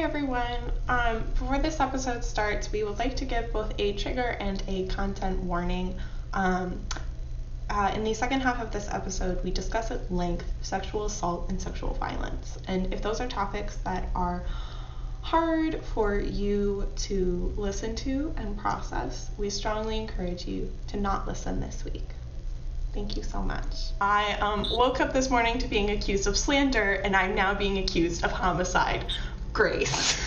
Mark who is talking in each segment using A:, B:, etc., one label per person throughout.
A: everyone. Before this episode starts, we would like to give both a trigger and a content warning. In the second half of this episode, we discuss at length sexual assault and sexual violence. And if those are topics that are hard for you to listen to and process, we strongly encourage you to not listen this week. Thank you so much. I woke up this morning to being accused of slander, and I'm now being accused of homicide. Grace.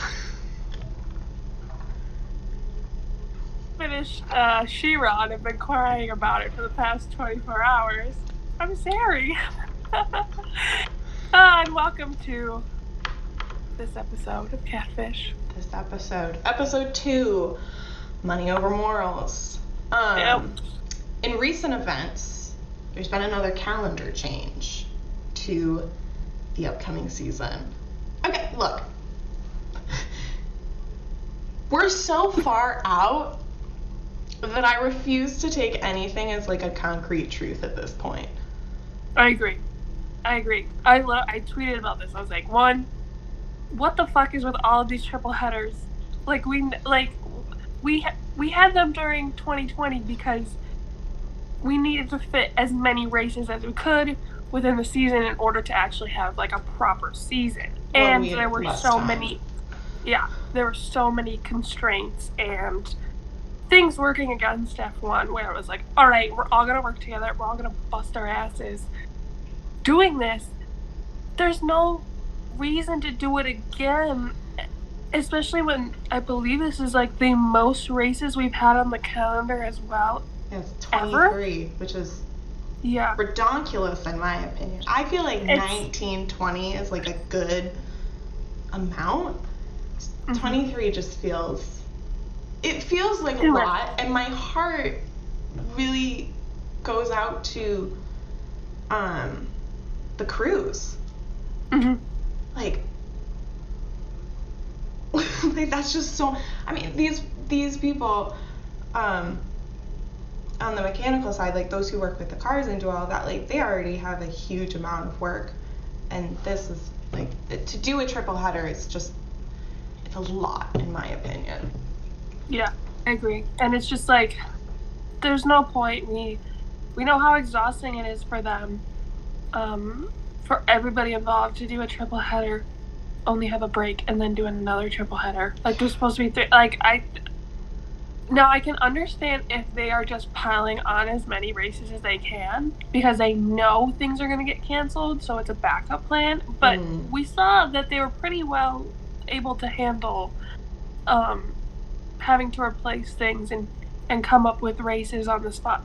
B: Finished She-Ra and I've been crying about it for the past 24 hours. I'm Sari. And welcome to this episode of CatF1sh.
A: This episode 2, Money Over Morals. In recent events, there's been another calendar change to the upcoming season. Okay, look. We're so far out that I refuse to take anything as like a concrete truth at this point.
B: I agree. I tweeted about this. I was like, one, what the fuck is with all of these triple headers? We had them during 2020 because we needed to fit as many races as we could within the season in order to actually have like a proper season. And there were so many constraints and things working against F1 where it was like, all right, we're all going to work together. We're all going to bust our asses doing this. There's no reason to do it again, especially when I believe this is like the most races we've had on the calendar as well.
A: It's 23, which is redonkulous in my opinion. I feel like 19-20 is like a good amount. 23 just feels like a lot, and my heart really goes out to the crews.
B: Mm-hmm.
A: Like that's just so. I mean, these people on the mechanical side, like those who work with the cars and do all that, like they already have a huge amount of work, and this is like to do a triple header. It's a lot in my opinion.
B: Yeah, I agree. And it's just like, there's no point. We know how exhausting it is for them, for everybody involved to do a triple header, only have a break, and then do another triple header. Like, there's supposed to be three. Like, now I can understand if they are just piling on as many races as they can because they know things are going to get canceled, so it's a backup plan. But we saw that they were pretty well able to handle having to replace things and come up with races on the spot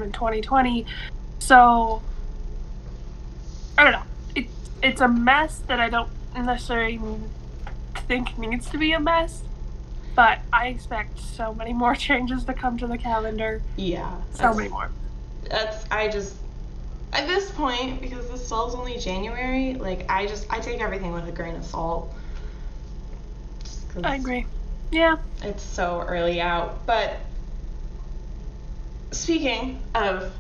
B: in 2020. So I don't know. It's a mess that I don't necessarily think needs to be a mess, but I expect so many more changes to come to the calendar.
A: Yeah.
B: So many more.
A: I just at this point, because this still only January, like I take everything with a grain of salt.
B: I agree. Yeah.
A: It's so early out. But speaking of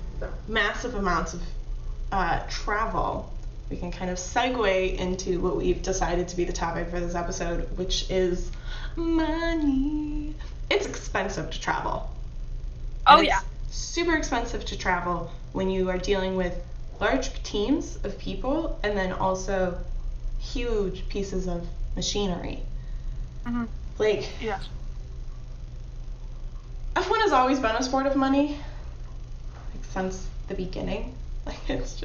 A: massive amounts of travel, we can kind of segue into what we've decided to be the topic for this episode, which is money. It's expensive to travel.
B: Oh, yeah.
A: It's super expensive to travel when you are dealing with large teams of people and then also huge pieces of machinery.
B: Mm-hmm.
A: Like,
B: yeah.
A: F1 has always been a sport of money, like, since the beginning. Like, it's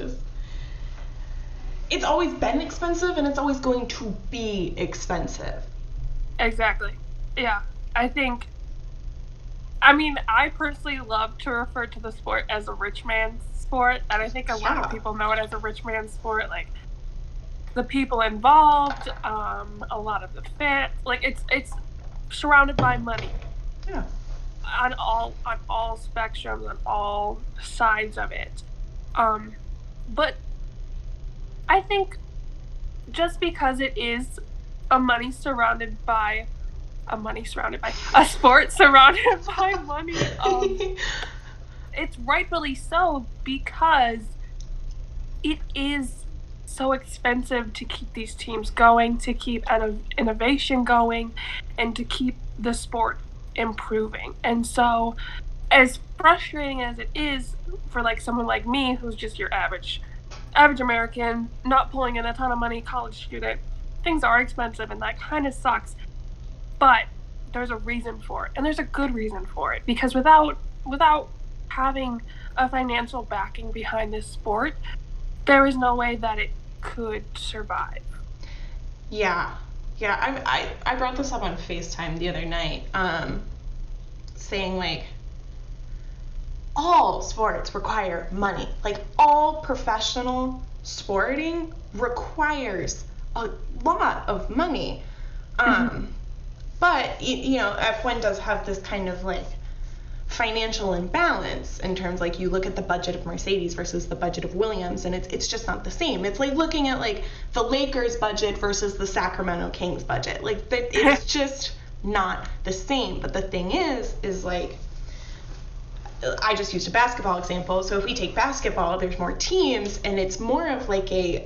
A: always been expensive, and it's always going to be expensive.
B: Exactly. Yeah. I personally love to refer to the sport as a rich man's sport, and I think a lot of people know it as a rich man's sport. Like, the people involved, a lot of the fans, like it's surrounded by money.
A: Yeah.
B: On all spectrums, on all sides of it. But I think just because it is a sport surrounded by money, it's rightfully so because it is so expensive to keep these teams going, to keep innovation going, and to keep the sport improving. And so, as frustrating as it is for like someone like me, who's just your average American, not pulling in a ton of money, college student, things are expensive, and that kind of sucks. But there's a reason for it, and there's a good reason for it, because without having a financial backing behind this sport, there is no way that it could survive.
A: Yeah. I brought this up on FaceTime the other night, saying like, all sports require money. Like, all professional sporting requires a lot of money. But you know, F1 does have this kind of like financial imbalance in terms, like, you look at the budget of Mercedes versus the budget of Williams, and it's just not the same. It's like looking at like the Lakers budget versus the Sacramento Kings budget. Like, it's just not the same. But the thing is like, I just used a basketball example. So if we take basketball, there's more teams, and it's more of like a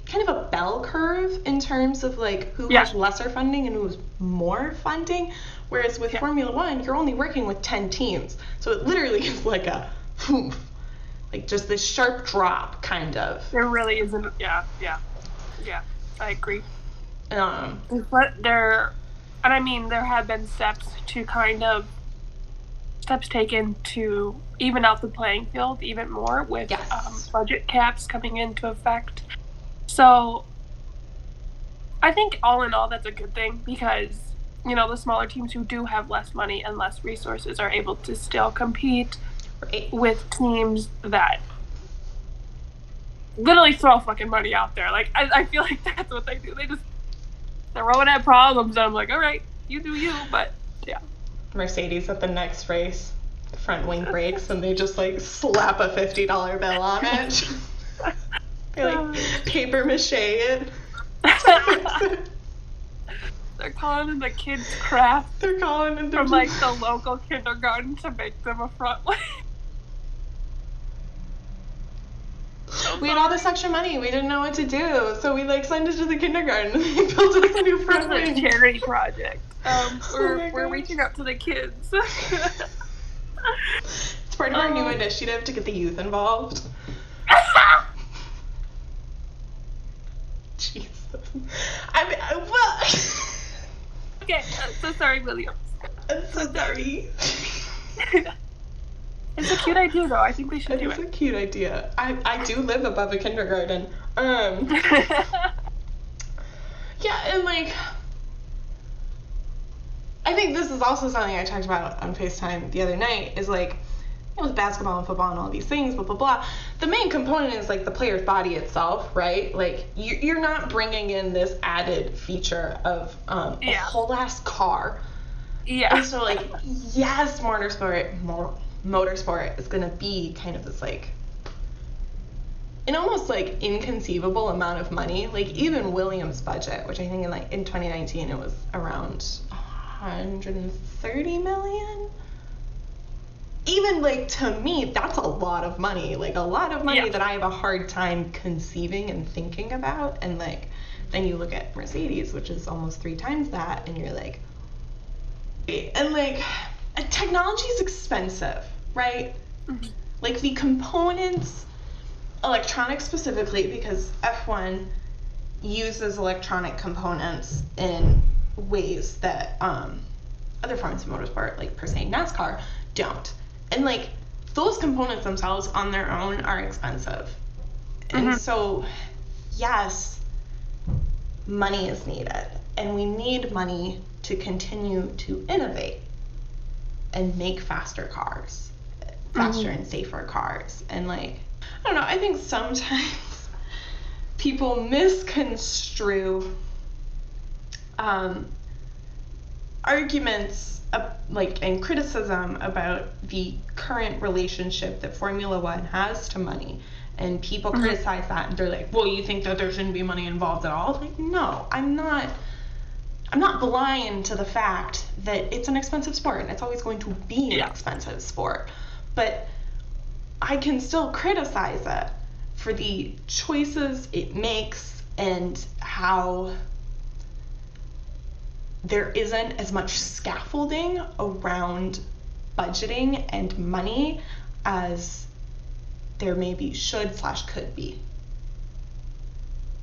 A: kind of a bell curve in terms of like who has lesser funding and who has more funding. Whereas with Formula One, you're only working with 10 teams. So it literally is like a poof, like just this sharp drop, kind of.
B: There really isn't. Yeah, I agree.
A: But
B: there have been steps taken to even out the playing field even more with budget caps coming into effect. So I think all in all, that's a good thing, because, you know, the smaller teams who do have less money and less resources are able to still compete with teams that literally throw fucking money out there. Like, I feel like that's what they do. They just throw it at problems, and I'm like, all right, you do you, but yeah.
A: Mercedes at the next race, front wing brakes, and they just like slap a $50 bill on it. They like paper mache it.
B: They're calling in the kids' craft.
A: They're calling in
B: from like the local kindergarten to make them a front wing.
A: We had all this extra money. We didn't know what to do, so we like sent it to the kindergarten. They built us a new front wing.
B: It's a charity project. We're reaching out to the kids.
A: It's part of our new initiative to get the youth involved. Jesus.
B: Okay, so sorry, Williams.
A: I'm so sorry.
B: It's a cute idea, though. I think we should do it.
A: It's a cute idea. I do live above a kindergarten. Yeah, and like, I think this is also something I talked about on FaceTime the other night, is like, with basketball and football and all these things, blah, blah, blah. The main component is like the player's body itself, right? Like, you're not bringing in this added feature of a whole ass car.
B: Yeah.
A: And so like, yes, motorsport is gonna be kind of this like an almost like inconceivable amount of money. Like, even Williams' budget, which I think in 2019 it was around 130 million. Even like, to me, that's a lot of money. Like, a lot of money that I have a hard time conceiving and thinking about. And like, then you look at Mercedes, which is almost 3 times that, and you're like, and like, technology is expensive, right?
B: Mm-hmm.
A: Like, the components, electronics specifically, because F1 uses electronic components in ways that other forms of motorsport, like per se NASCAR, don't. And like, those components themselves on their own are expensive. And so, yes, money is needed, and we need money to continue to innovate and make faster cars, faster and safer cars. And like, I don't know, I think sometimes people misconstrue arguments like, and criticism about the current relationship that Formula One has to money, and people criticize that, and they're like, well, you think that there shouldn't be money involved at all? Like, no, I'm not blind to the fact that it's an expensive sport, and it's always going to be an expensive sport, but I can still criticize it for the choices it makes and how there isn't as much scaffolding around budgeting and money as there maybe should/could be.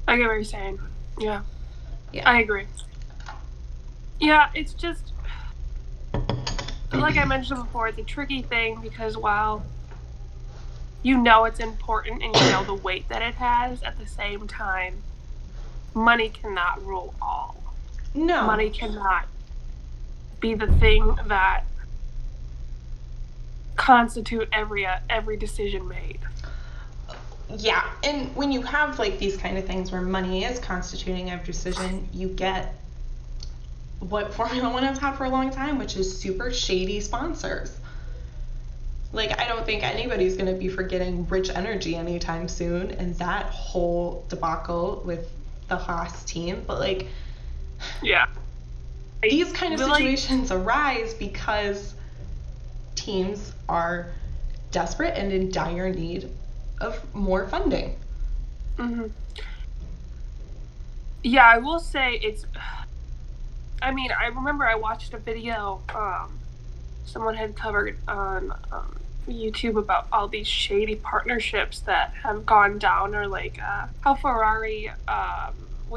B: I get what you're saying. Yeah.
A: Yeah.
B: I agree. Yeah, it's just, like I mentioned before, it's a tricky thing because while you know it's important and you know the weight that it has, at the same time, money cannot rule all.
A: No.
B: Money cannot be the thing that constitute every decision made.
A: Yeah, and when you have like these kind of things where money is constituting every decision, you get what Formula One has had for a long time, which is super shady sponsors. Like, I don't think anybody's going to be forgetting Rich Energy anytime soon and that whole debacle with the Haas team. But like,
B: yeah,
A: these kind of situations arise because teams are desperate and in dire need of more funding.
B: Mm-hmm. Yeah, I will say I remember I watched a video someone had covered on YouTube about all these shady partnerships that have gone down, or like how Ferrari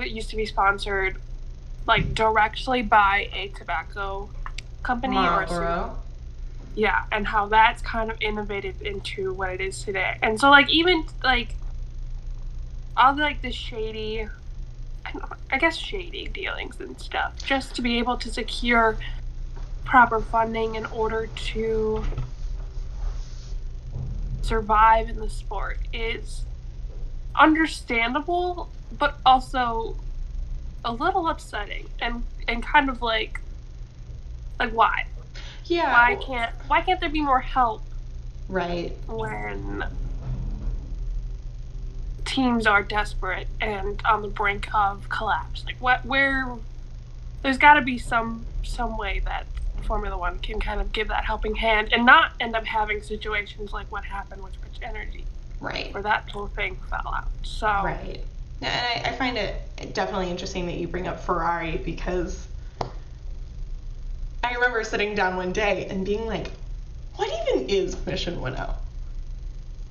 B: used to be sponsored like directly by a tobacco company
A: Marlboro.
B: Yeah, and how that's kind of innovated into what it is today. And so, like, even, like, all the, like, the shady, I guess shady dealings and stuff, just to be able to secure proper funding in order to survive in the sport is understandable, but also a little upsetting and kind of, like why?
A: Yeah.
B: Why can't there be more help?
A: Right.
B: When teams are desperate and on the brink of collapse, like there's got to be some way that Formula One can kind of give that helping hand and not end up having situations like what happened with Rich Energy,
A: right?
B: Where that whole thing fell out. So
A: right. And I find it definitely interesting that you bring up Ferrari, because I remember sitting down one day and being like, what even is Mission 1.0?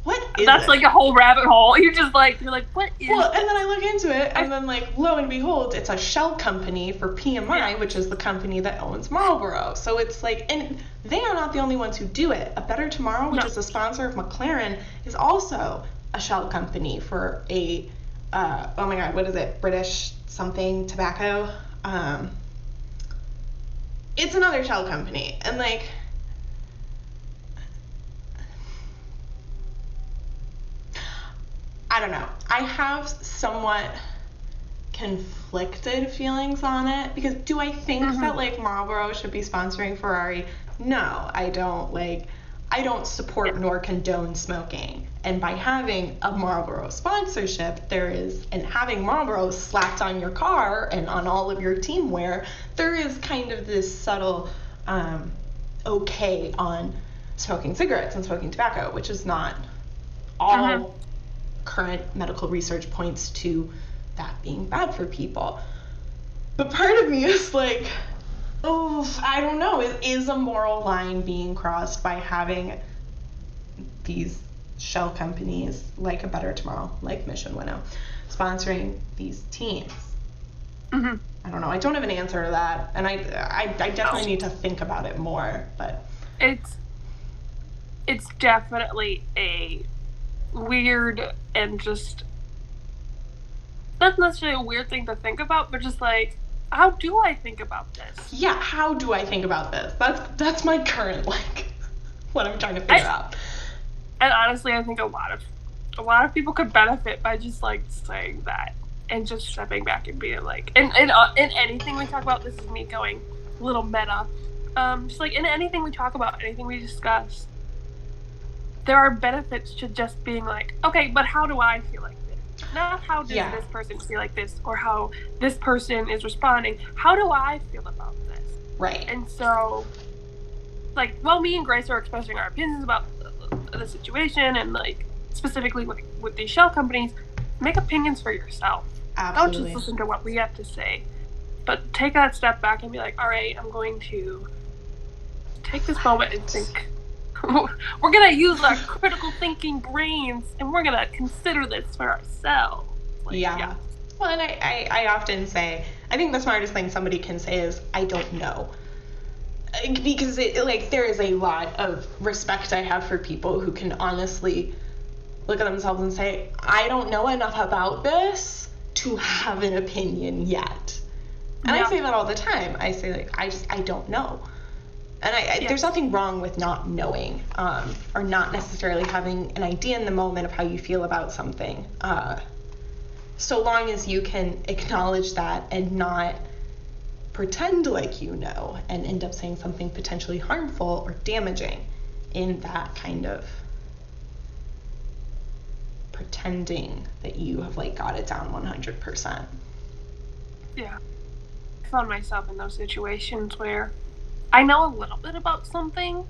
A: What is
B: That's
A: it?
B: like a whole rabbit hole. You're like, what is
A: Well, and then I look into it, and then, like, lo and behold, it's a shell company for PMI, which is the company that owns Marlboro. So it's like, and they are not the only ones who do it. A Better Tomorrow, which is a sponsor of McLaren, is also a shell company for a, oh my God, what is it? British something tobacco? It's another shell company, and like, I don't know. I have somewhat conflicted feelings on it, because do I think that like Marlboro should be sponsoring Ferrari? No, I don't. Like, I don't support nor condone smoking. And by having a Marlboro sponsorship, and having Marlboro slapped on your car and on all of your team wear, there is kind of this subtle okay on smoking cigarettes and smoking tobacco, which is not all current medical research points to that being bad for people. But part of me is like, oh, I don't know, is a moral line being crossed by having these shell companies like A Better Tomorrow, like Mission 1.0, sponsoring these teams? I don't know. I don't have an answer to that, and I definitely need to think about it more. But
B: it's definitely a weird and just not necessarily a weird thing to think about, but just like, how do I think about this?
A: Yeah, how do I think about this? That's my current, like, what I'm trying to figure out.
B: And honestly, I think a lot of people could benefit by just like saying that and just stepping back and being like, in anything we talk about, this is me going a little meta. Just like in anything we talk about, anything we discuss, there are benefits to just being like, okay, but how do I feel like this? Not how does this person feel like this, or how this person is responding. How do I feel about this?
A: Right.
B: And so, like, well, me and Grace are expressing our opinions about the situation, and like, specifically with these shell companies, make opinions for yourself.
A: Absolutely.
B: Don't just listen to what we have to say, but take that step back and be like, all right, I'm going to take this moment and think. We're going to use our critical thinking brains, and we're going to consider this for ourselves.
A: Yeah. Well, and I often say, I think the smartest thing somebody can say is, I don't know. Because there is a lot of respect I have for people who can honestly look at themselves and say, I don't know enough about this to have an opinion yet. And I say that all the time. I say, I don't know. And there's nothing wrong with not knowing, or not necessarily having an idea in the moment of how you feel about something. So long as you can acknowledge that and not pretend like you know and end up saying something potentially harmful or damaging in that kind of pretending that you have got it down 100%.
B: Yeah. I found myself in those situations where I know a little bit about something,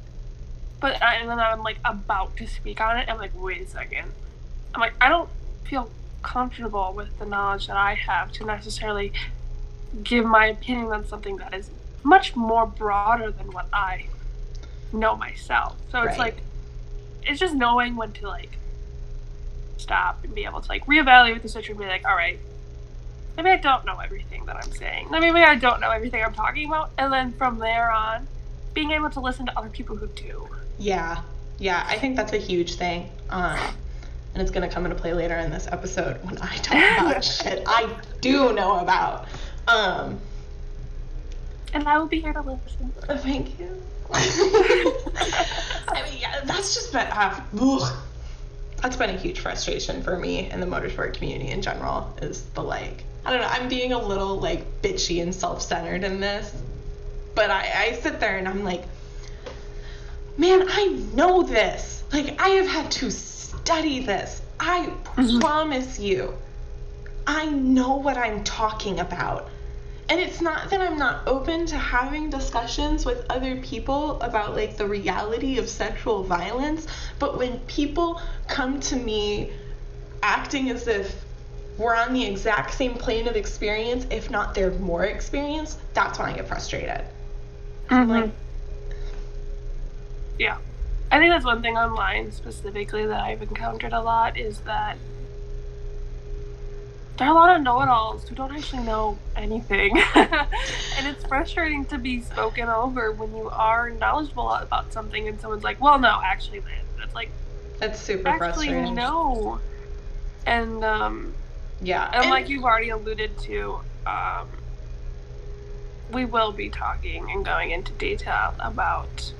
B: and then I'm about to speak on it. I'm like, wait a second. I'm like, I don't feel comfortable with the knowledge that I have to necessarily give my opinion on something that is much more broader than what I know myself. So it's it's just knowing when to stop and be able to reevaluate the situation and be like, all right, maybe I don't know everything that I'm saying. Maybe I don't know everything I'm talking about. And then from there on, being able to listen to other people who do.
A: Yeah. I think that's a huge thing. And it's going to come into play later in this episode when I talk about shit I do know about.
B: And I will be here to listen.
A: Thank you. I mean, that's just been, that's been a huge frustration for me in the motorsport community in general, is I don't know, I'm being a little bitchy and self-centered in this, but I sit there and I'm like, man, I know this. I have had to study this. I promise you, I know what I'm talking about. And it's not that I'm not open to having discussions with other people about the reality of sexual violence, but when people come to me acting as if we're on the exact same plane of experience, if not they're more experienced, that's when I get frustrated.
B: Yeah. I think that's one thing online specifically that I've encountered a lot, is that there are a lot of know-it-alls who don't actually know anything. And it's frustrating to be spoken over when you are knowledgeable about something and someone's like, well, no, actually, that's
A: that's super frustrating.
B: Actually, no. And,
A: yeah.
B: And like you've already alluded to, we will be talking and going into detail about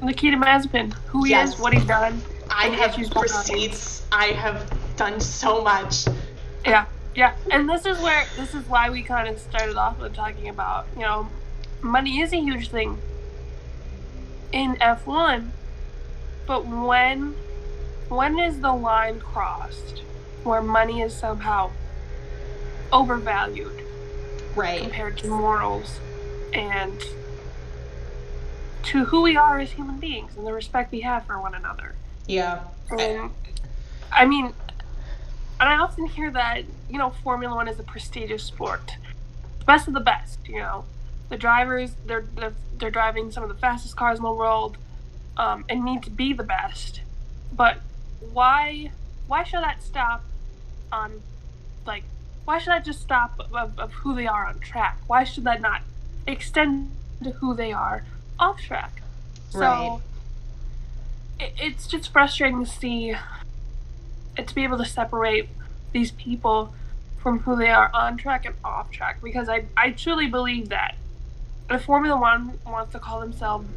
B: Nikita Mazepin, who he is, what he's done.
A: I have receipts. I have done so much.
B: Yeah. And this is why we kind of started off with talking about, money is a huge thing in F1, but when is the line crossed where money is somehow overvalued,
A: right,
B: compared to morals and to who we are as human beings and the respect we have for one another?
A: Yeah.
B: And I mean, and I often hear that, Formula One is a prestigious sport. The best of the best, The drivers, they're driving some of the fastest cars in the world, and need to be the best. But why should that stop on, why should that just stop of who they are on track? Why should that not extend to who they are off track?
A: Right.
B: So it's just frustrating to see and to be able to separate these people from who they are on track and off track, because I truly believe that if Formula One wants to call themselves,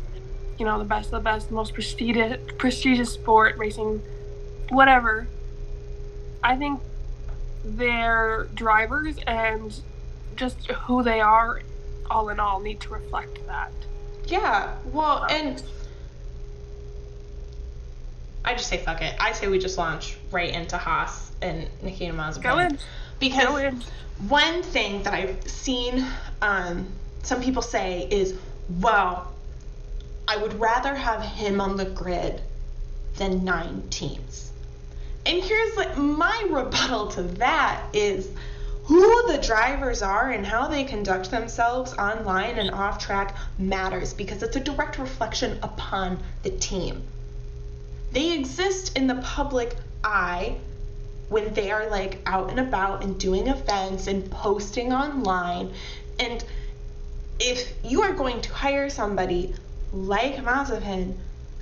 B: the best of the best, the most prestigious sport, racing, whatever, I think their drivers and just who they are, all in all, need to reflect that.
A: Yeah, well, and I just say fuck it. I say we just launch right into Haas and Nikita Mazepin.
B: Go in.
A: Because one thing that I've seen some people say is, well, I would rather have him on the grid than 9 teams. And here's like my rebuttal to that is who the drivers are and how they conduct themselves online and off track matters because it's a direct reflection upon the team. They exist in the public eye when they are like out and about and doing events and posting online. And if you are going to hire somebody like Mazepin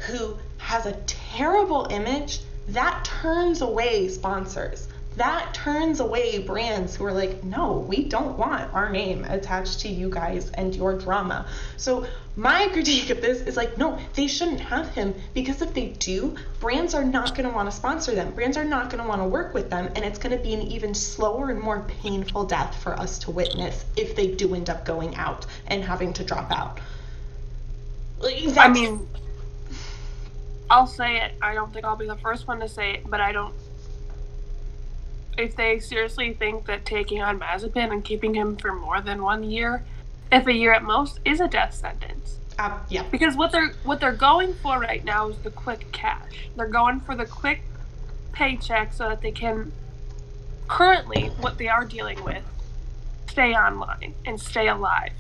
A: who has a terrible image, that turns away sponsors. That turns away brands who are like, no, we don't want our name attached to you guys and your drama. So my critique of this is like, no, they shouldn't have him, because if they do, brands are not going to want to sponsor them. Brands are not going to want to work with them, and it's going to be an even slower and more painful death for us to witness if they do end up going out and having to drop out.
B: I mean, I'll say it. I don't think I'll be the first one to say it, but I don't. If they seriously think that taking on Mazepin and keeping him for more than 1 year, if a year at most, is a death sentence.
A: Yeah.
B: Because what they're going for right now is the quick cash. They're going for the quick paycheck so that they can, currently, what they are dealing with, stay online and stay alive.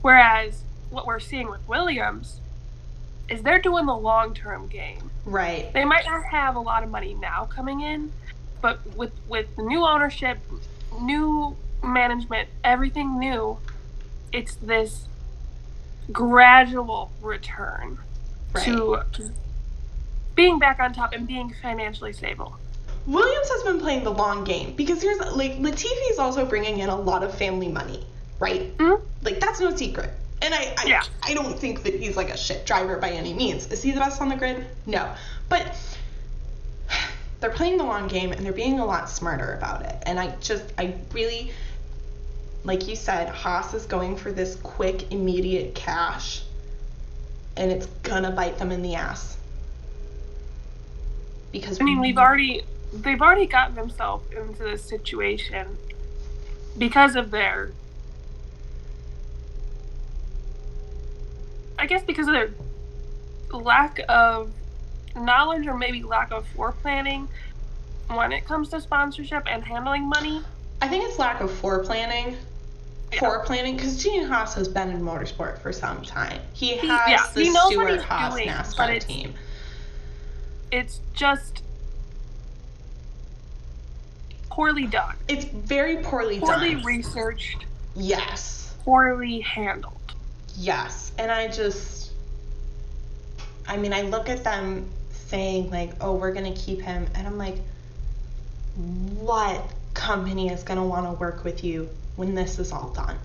B: Whereas what we're seeing with Williams is they're doing the long-term game.
A: Right.
B: They might not have a lot of money now coming in, but with the new ownership, new management, everything new, it's this gradual return to being back on top and being financially stable.
A: Williams has been playing the long game because here's like Latifi's also bringing in a lot of family money, right?
B: Mm-hmm.
A: Like that's no secret. And I don't think that he's like a shit driver by any means. Is he the best on the grid? No. But they're playing the long game and they're being a lot smarter about it. And I really, like you said, Haas is going for this quick, immediate cash, and it's gonna bite them in the ass. Because
B: I mean, they've already gotten themselves into this situation because of their, I guess because of their lack of knowledge or maybe lack of foreplanning when it comes to sponsorship and handling money.
A: I think it's lack of foreplanning. Foreplanning, because Gene Haas has been in motorsport for some time. He has the Stewart Haas NASCAR team.
B: It's just poorly done.
A: It's very poorly done.
B: Poorly researched.
A: Yes.
B: Poorly handled.
A: Yes. And I look at them saying like, oh, we're going to keep him. And I'm like, what company is going to want to work with you when this is all done?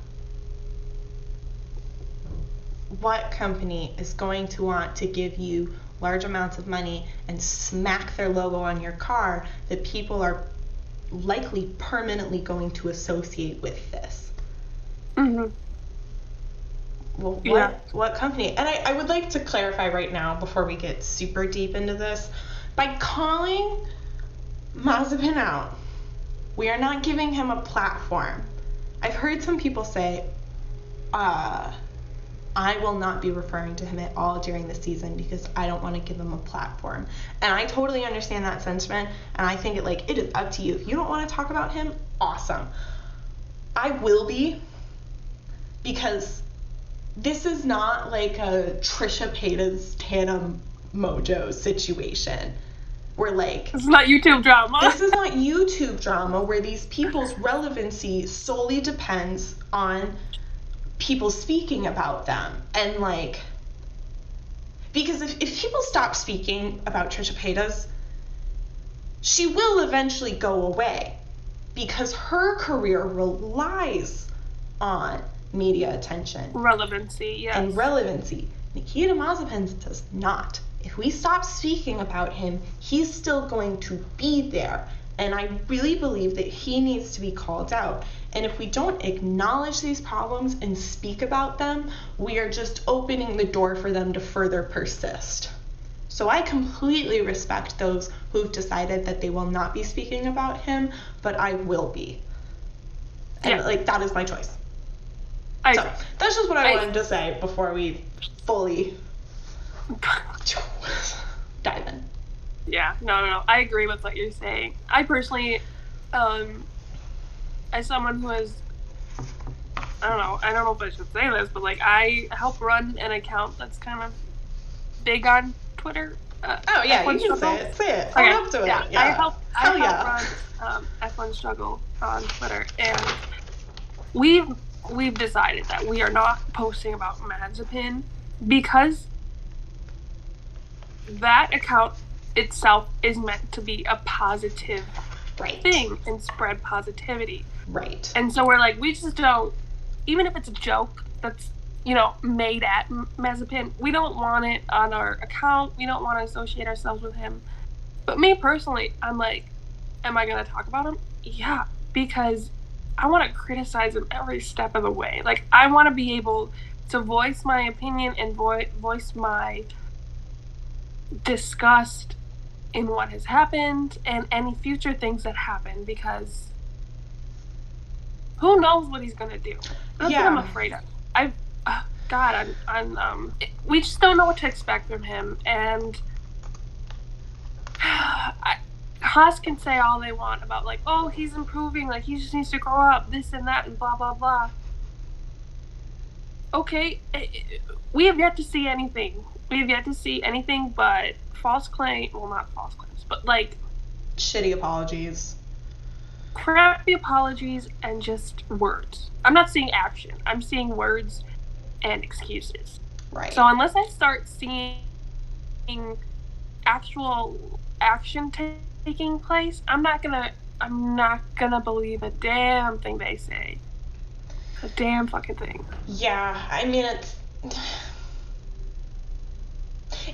A: What company is going to want to give you large amounts of money and smack their logo on your car that people are likely permanently going to associate with this?
B: Mm-hmm.
A: Well, what company? And I would like to clarify right now before we get super deep into this. By calling Mazepin out, we are not giving him a platform. I've heard some people say, I will not be referring to him at all during the season because I don't want to give him a platform. And I totally understand that sentiment, and I think it is up to you. If you don't want to talk about him, awesome. I will be, because this is not like a Trisha Paytas Tana Mojo situation where
B: this is not YouTube drama.
A: This is not YouTube drama where these people's relevancy solely depends on people speaking about them. And because if people stop speaking about Trisha Paytas, she will eventually go away because her career relies on media attention.
B: Relevancy, yes.
A: And relevancy. Nikita Mazepin does not. If we stop speaking about him, he's still going to be there. And I really believe that he needs to be called out. And if we don't acknowledge these problems and speak about them, we are just opening the door for them to further persist. So I completely respect those who've decided that they will not be speaking about him, but I will be. And that is my choice. So that's just what I wanted to say before we fully dive in.
B: Yeah, no. I agree with what you're saying. I personally, as someone who is, I don't know if I should say this, but like I help run an account that's kind of big on Twitter.
A: Oh yeah, you can say it. Say it. Own up to it. Yeah.
B: I help run F1 Struggle on Twitter, and we've decided that we are not posting about Mazepin because that account itself is meant to be a positive thing and spread positivity.
A: Right.
B: And so we're like, we just don't, even if it's a joke that's, made at Mazepin, we don't want it on our account. We don't want to associate ourselves with him. But me personally, I'm like, am I going to talk about him? Yeah, because I want to criticize him every step of the way. Like, I want to be able to voice my opinion and voice my disgust in what has happened and any future things that happen, because who knows what he's gonna do. That's what I'm afraid of. We just don't know what to expect from him, and Haas can say all they want about like, oh, he's improving, like he just needs to grow up, this and that, and blah blah blah. Okay, we have yet to see anything. We have yet to see anything but false claims. Well, not false claims, but like
A: shitty apologies,
B: crappy apologies, and just words. I'm not seeing action. I'm seeing words and excuses.
A: Right.
B: So unless I start seeing actual action taking place, I'm not gonna believe a damn thing they say. A damn fucking thing.
A: Yeah, I mean,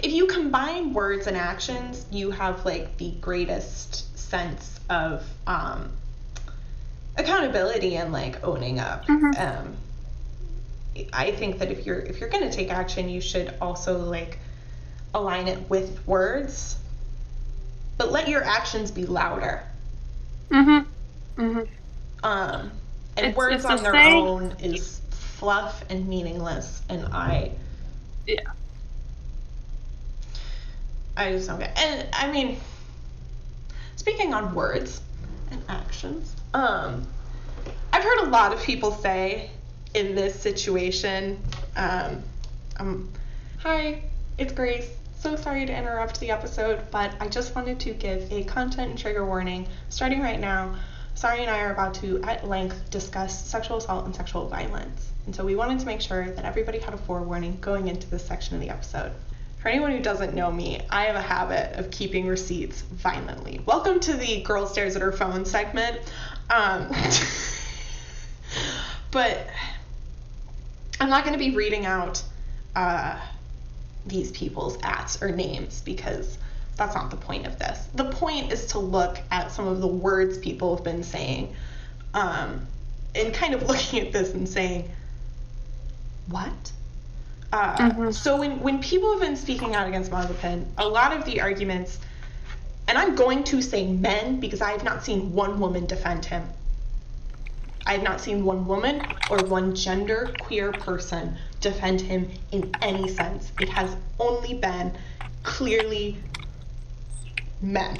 A: if you combine words and actions, you have like the greatest sense of accountability and like owning up.
B: Mm-hmm.
A: I think that if you're gonna take action, you should also like align it with words, but let your actions be louder.
B: Mm-hmm. Mm-hmm.
A: And words on their own is fluff and meaningless, and I just don't get it. And I mean, speaking on words and actions, I've heard a lot of people say in this situation, hi, it's Grace. So sorry to interrupt the episode, but I just wanted to give a content and trigger warning starting right now. Sari and I are about to, at length, discuss sexual assault and sexual violence. And so we wanted to make sure that everybody had a forewarning going into this section of the episode. For anyone who doesn't know me, I have a habit of keeping receipts violently. Welcome to the Girl Stares at Her Phone segment. But I'm not going to be reading out these people's ats or names because that's not the point of this. The point is to look at some of the words people have been saying, and kind of looking at this and saying, what? So when people have been speaking out against Mazepin, a lot of the arguments, and I'm going to say men because I have not seen one woman defend him. I have not seen one woman or one gender queer person defend him in any sense. It has only been clearly men.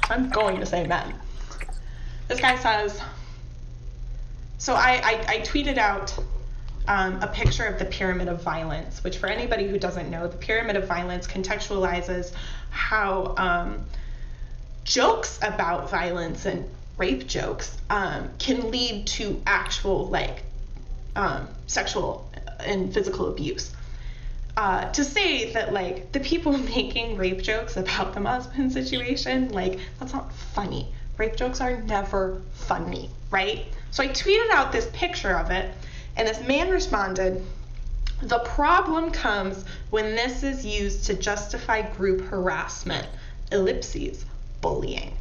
A: I'm going to say men. This guy says, so I tweeted out a picture of the pyramid of violence, which for anybody who doesn't know, the pyramid of violence contextualizes how jokes about violence and rape jokes can lead to actual like sexual and physical abuse. To say that like the people making rape jokes about the Mazepin situation, like that's not funny. Rape jokes are never funny, right? So I tweeted out this picture of it, and this man responded, "The problem comes when this is used to justify group harassment, ellipses, bullying.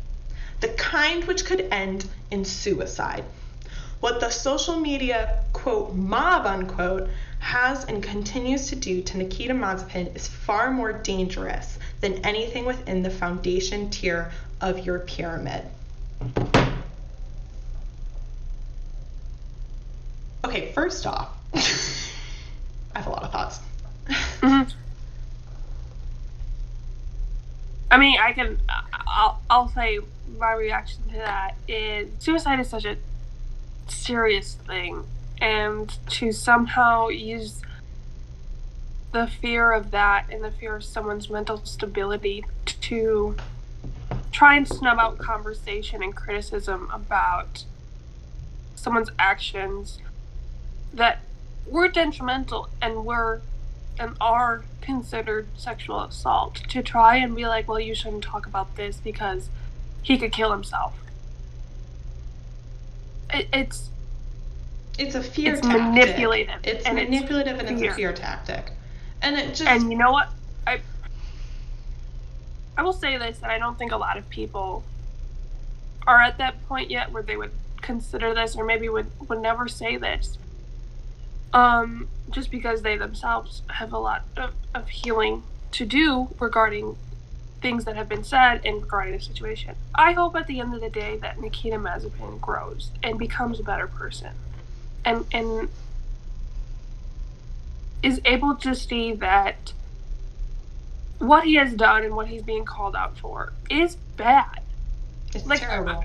A: The kind which could end in suicide. What the social media, quote, mob, unquote, has and continues to do to Nikita Mazepin is far more dangerous than anything within the foundation tier of your pyramid." Okay, first off, I have a lot of thoughts.
B: I mean, I'll say my reaction to that is suicide is such a serious thing, and to somehow use the fear of that and the fear of someone's mental stability to try and snub out conversation and criticism about someone's actions that were detrimental and are considered sexual assault, to try and be like, well, you shouldn't talk about this because he could kill himself. It's
A: a fear
B: it's
A: tactic.
B: Manipulative.
A: It's manipulative and it's a fear tactic. And it just...
B: And you know what? I will say this, that I don't think a lot of people are at that point yet where they would consider this, or maybe would never say this. Just because they themselves have a lot of healing to do regarding things that have been said and regarding the situation. I hope at the end of the day that Nikita Mazepin grows and becomes a better person and is able to see that what he has done and what he's being called out for is bad.
A: It's terrible.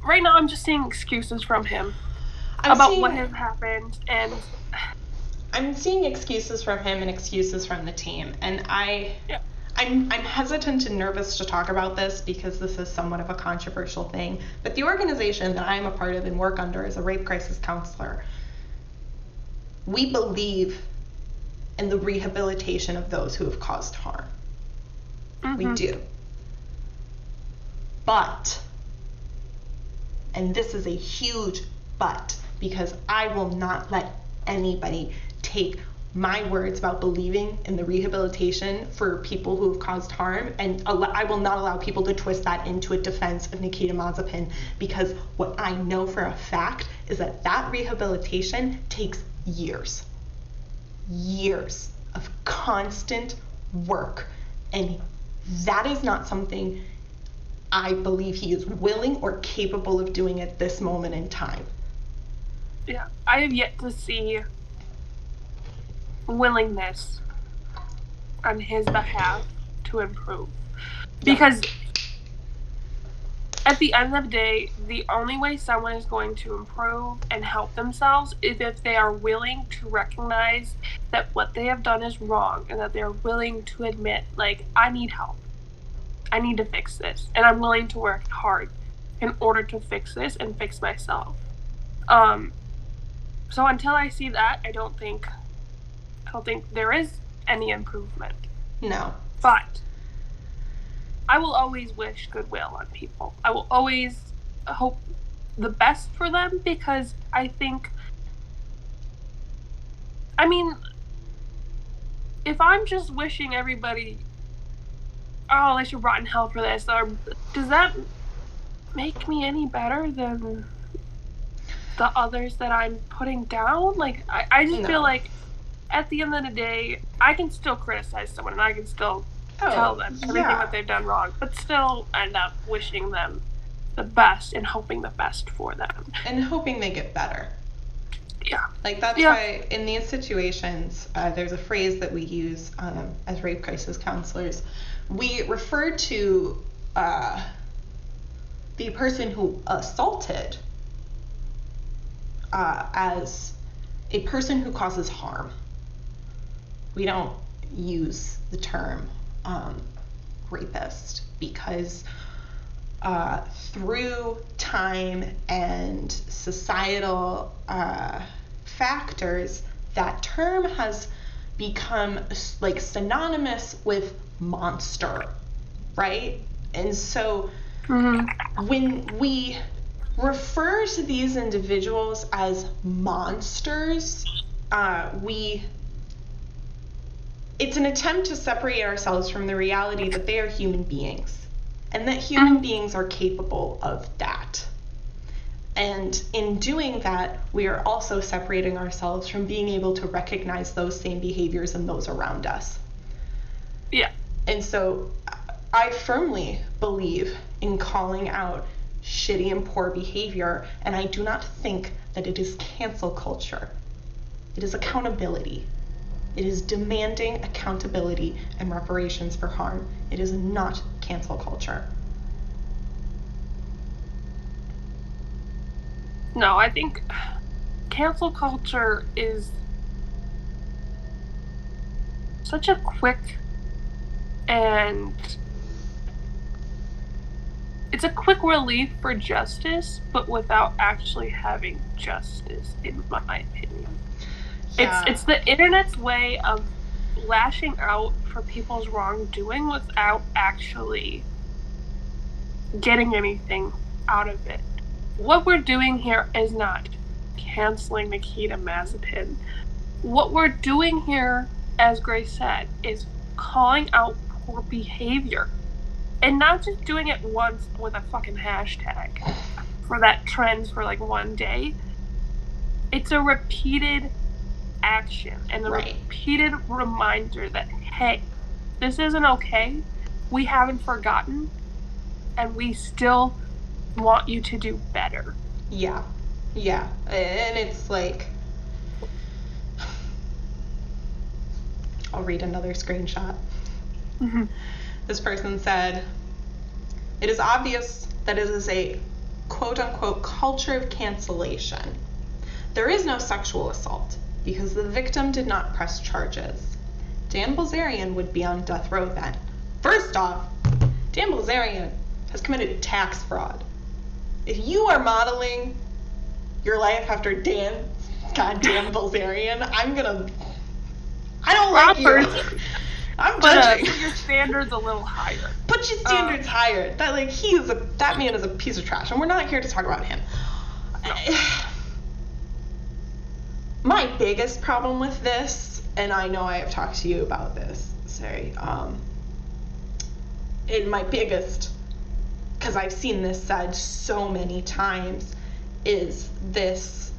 B: Right now I'm just seeing excuses from him what has happened, and
A: I'm seeing excuses from him and excuses from the team, and I'm hesitant and nervous to talk about this because this is somewhat of a controversial thing, but the organization that I'm a part of and work under as a rape crisis counselor, we believe in the rehabilitation of those who have caused harm. We do. But, and this is a huge but, because I will not let anybody take my words about believing in the rehabilitation for people who have caused harm, and I will not allow people to twist that into a defense of Nikita Mazepin, because what I know for a fact is that rehabilitation takes years of constant work, and that is not something I believe he is willing or capable of doing at this moment in time.
B: Yeah, I have yet to see willingness on his behalf to improve. Because at the end of the day, the only way someone is going to improve and help themselves is if they are willing to recognize that what they have done is wrong, and that they're willing to admit, like, I need help. I need to fix this, and I'm willing to work hard in order to fix this and fix myself. So until I see that, I don't think there is any improvement.
A: No.
B: But I will always wish goodwill on people. I will always hope the best for them, because I think, I mean, if I'm just wishing everybody, oh, they should rot in hell for this, or does that make me any better than the others that I'm putting down? Like, I just feel like at the end of the day, I can still criticize someone and I can still tell them everything that they've done wrong, but still end up wishing them the best and hoping the best for them.
A: And hoping they get better.
B: Yeah.
A: Like, that's why in these situations, there's a phrase that we use as rape crisis counselors. We refer to the person who assaulted as a person who causes harm. We don't use the term rapist, because through time and societal factors, that term has become like synonymous with monster, right? And so when we refer to these individuals as monsters, it's an attempt to separate ourselves from the reality that they are human beings, and that human beings are capable of that. And in doing that, we are also separating ourselves from being able to recognize those same behaviors in those around us.
B: Yeah.
A: And so I firmly believe in calling out shitty and poor behavior, and I do not think that it is cancel culture. It is accountability. It is demanding accountability and reparations for harm. It is not cancel culture.
B: No, I think cancel culture is such a quick and it's a quick relief for justice, but without actually having justice, in my opinion. Yeah. It's the internet's way of lashing out for people's wrongdoing without actually getting anything out of it. What we're doing here is not canceling Nikita Mazepin. What we're doing here, as Grace said, is calling out poor behavior. And not just doing it once with a fucking hashtag for that trend for like one day. It's a repeated action and a repeated reminder that, hey, this isn't okay. We haven't forgotten. And we still want you to do better.
A: Yeah. Yeah. And it's like, I'll read another screenshot. Mm-hmm. This person said, it is obvious that it is a quote-unquote culture of cancellation. There is no sexual assault because the victim did not press charges. Dan Bilzerian would be on death row then. First off, Dan Bilzerian has committed tax fraud. If you are modeling your life after goddamn Bilzerian, I don't like you. I'm judging.
B: Put your standards a little higher.
A: Put your standards higher. That man is a piece of trash, and we're not here to talk about him. No. My biggest problem with this, and I know I have talked to you about this, Sari, and my biggest, because I've seen this said so many times, is this: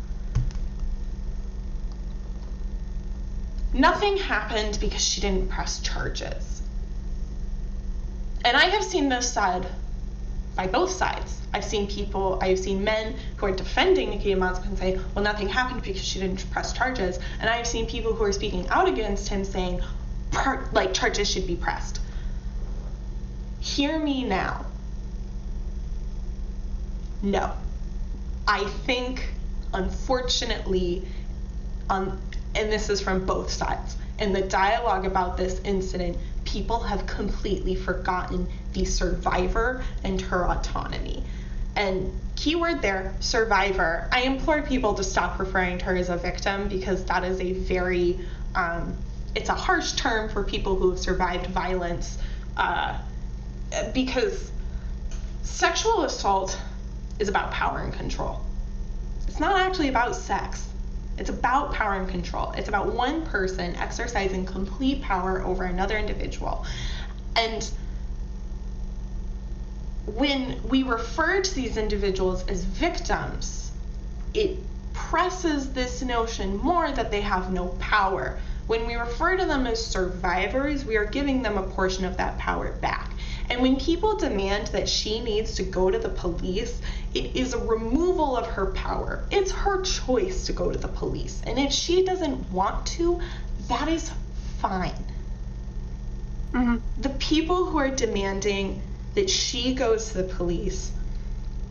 A: nothing happened because she didn't press charges. And I have seen this said by both sides. I've seen men who are defending Nikita Mazepin say, well, nothing happened because she didn't press charges. And I've seen people who are speaking out against him saying, charges should be pressed. Hear me now. No. I think, unfortunately, and this is from both sides, in the dialogue about this incident, people have completely forgotten the survivor and her autonomy. And keyword there, survivor. I implore people to stop referring to her as a victim, because that is a very, it's a harsh term for people who have survived violence, because sexual assault is about power and control. It's not actually about sex. It's about power and control. It's about one person exercising complete power over another individual. And when we refer to these individuals as victims, it presses this notion more that they have no power. When we refer to them as survivors, we are giving them a portion of that power back. And when people demand that she needs to go to the police, it is a removal of her power. It's her choice to go to the police. And if she doesn't want to, that is fine. Mm-hmm. The people who are demanding that she goes to the police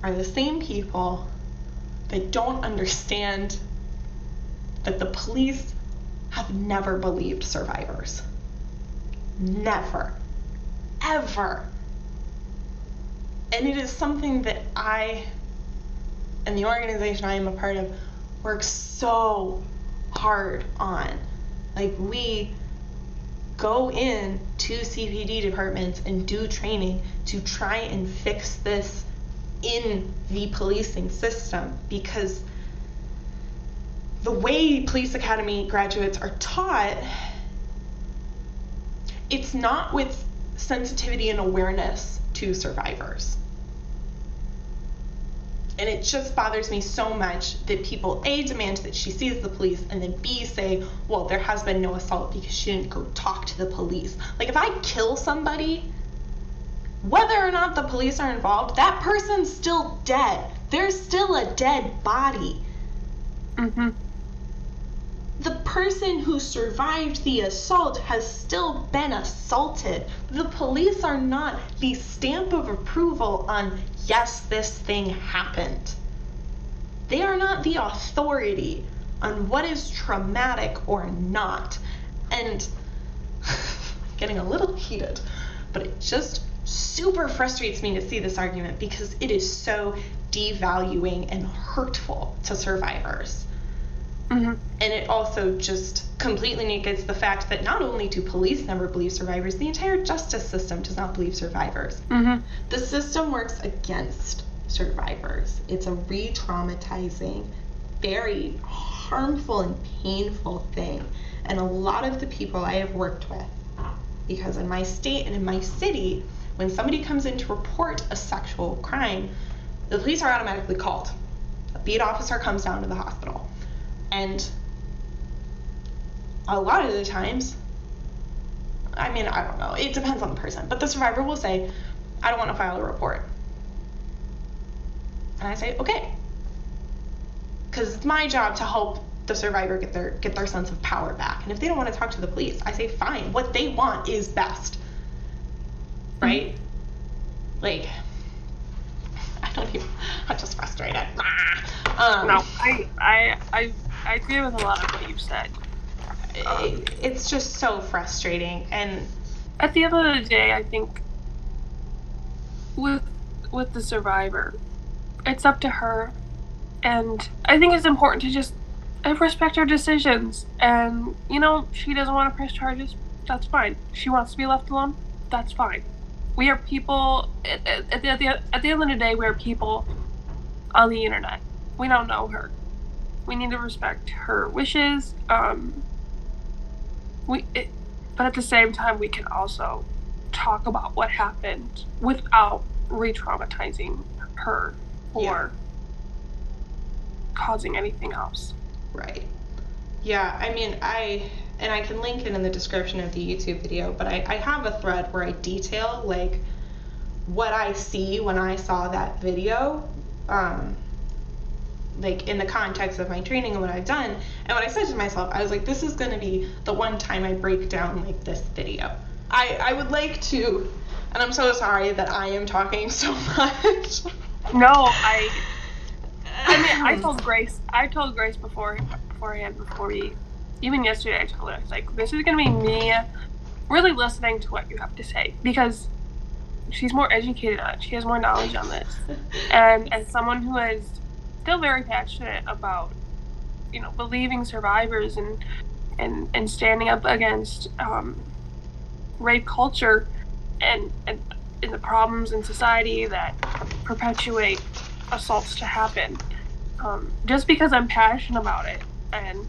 A: are the same people that don't understand that the police have never believed survivors. Never. Ever. And it is something that I and the organization I am a part of work so hard on. Like, we go in to CPD departments and do training to try and fix this in the policing system, because the way police academy graduates are taught, it's not with sensitivity and awareness to survivors. And it just bothers me so much that people, A, demand that she sees the police, and then B, say, well, there has been no assault because she didn't go talk to the police. Like, if I kill somebody, whether or not the police are involved, that person's still dead. There's still a dead body. Mm-hmm. the person who survived the assault has still been assaulted. The police are not the stamp of approval on, yes, this thing happened. They are not the authority on what is traumatic or not. And getting a little heated, but it just super frustrates me to see this argument because it is so devaluing and hurtful to survivors.
B: Mm-hmm.
A: And it also just completely negates the fact that not only do police never believe survivors, the entire justice system does not believe survivors.
B: Mm-hmm.
A: The system works against survivors. It's a re-traumatizing, very harmful and painful thing. And a lot of the people I have worked with, because in my state and in my city, when somebody comes in to report a sexual crime, the police are automatically called. A beat officer comes down to the hospital. And a lot of the times, I mean, I don't know, it depends on the person, but the survivor will say, I don't want to file a report. And I say, okay. Because it's my job to help the survivor get their sense of power back. And if they don't want to talk to the police, I say, fine, what they want is best. Right? Like, I don't even, I'm just frustrated.
B: No, I agree with a lot of what you said.
A: It's just so frustrating. And
B: at the end of the day, I think with the survivor, it's up to her. And I think it's important to just respect her decisions. And, you know, she doesn't want to press charges. That's fine. She wants to be left alone. That's fine. We are people, at the end of the day, we are people on the internet. We don't know her. We need to respect her wishes. But at the same time, we can also talk about what happened without re-traumatizing her or causing anything else.
A: Right. Yeah, I mean, I can link it in the description of the YouTube video, but I have a thread where I detail, like, what I see when I saw that video, like, in the context of my training and what I've done. And what I said to myself, I was like, this is going to be the one time I break down, like, this video. I would like to, and I'm so sorry that I am talking so much.
B: No, I mean, I told Grace beforehand, before we, even yesterday, I told her, I was like, this is going to be me really listening to what you have to say, because she's more educated on it. She has more knowledge on this. And as someone who is still very passionate about, you know, believing survivors and standing up against rape culture and the problems in society that perpetuate assaults to happen, just because I'm passionate about it and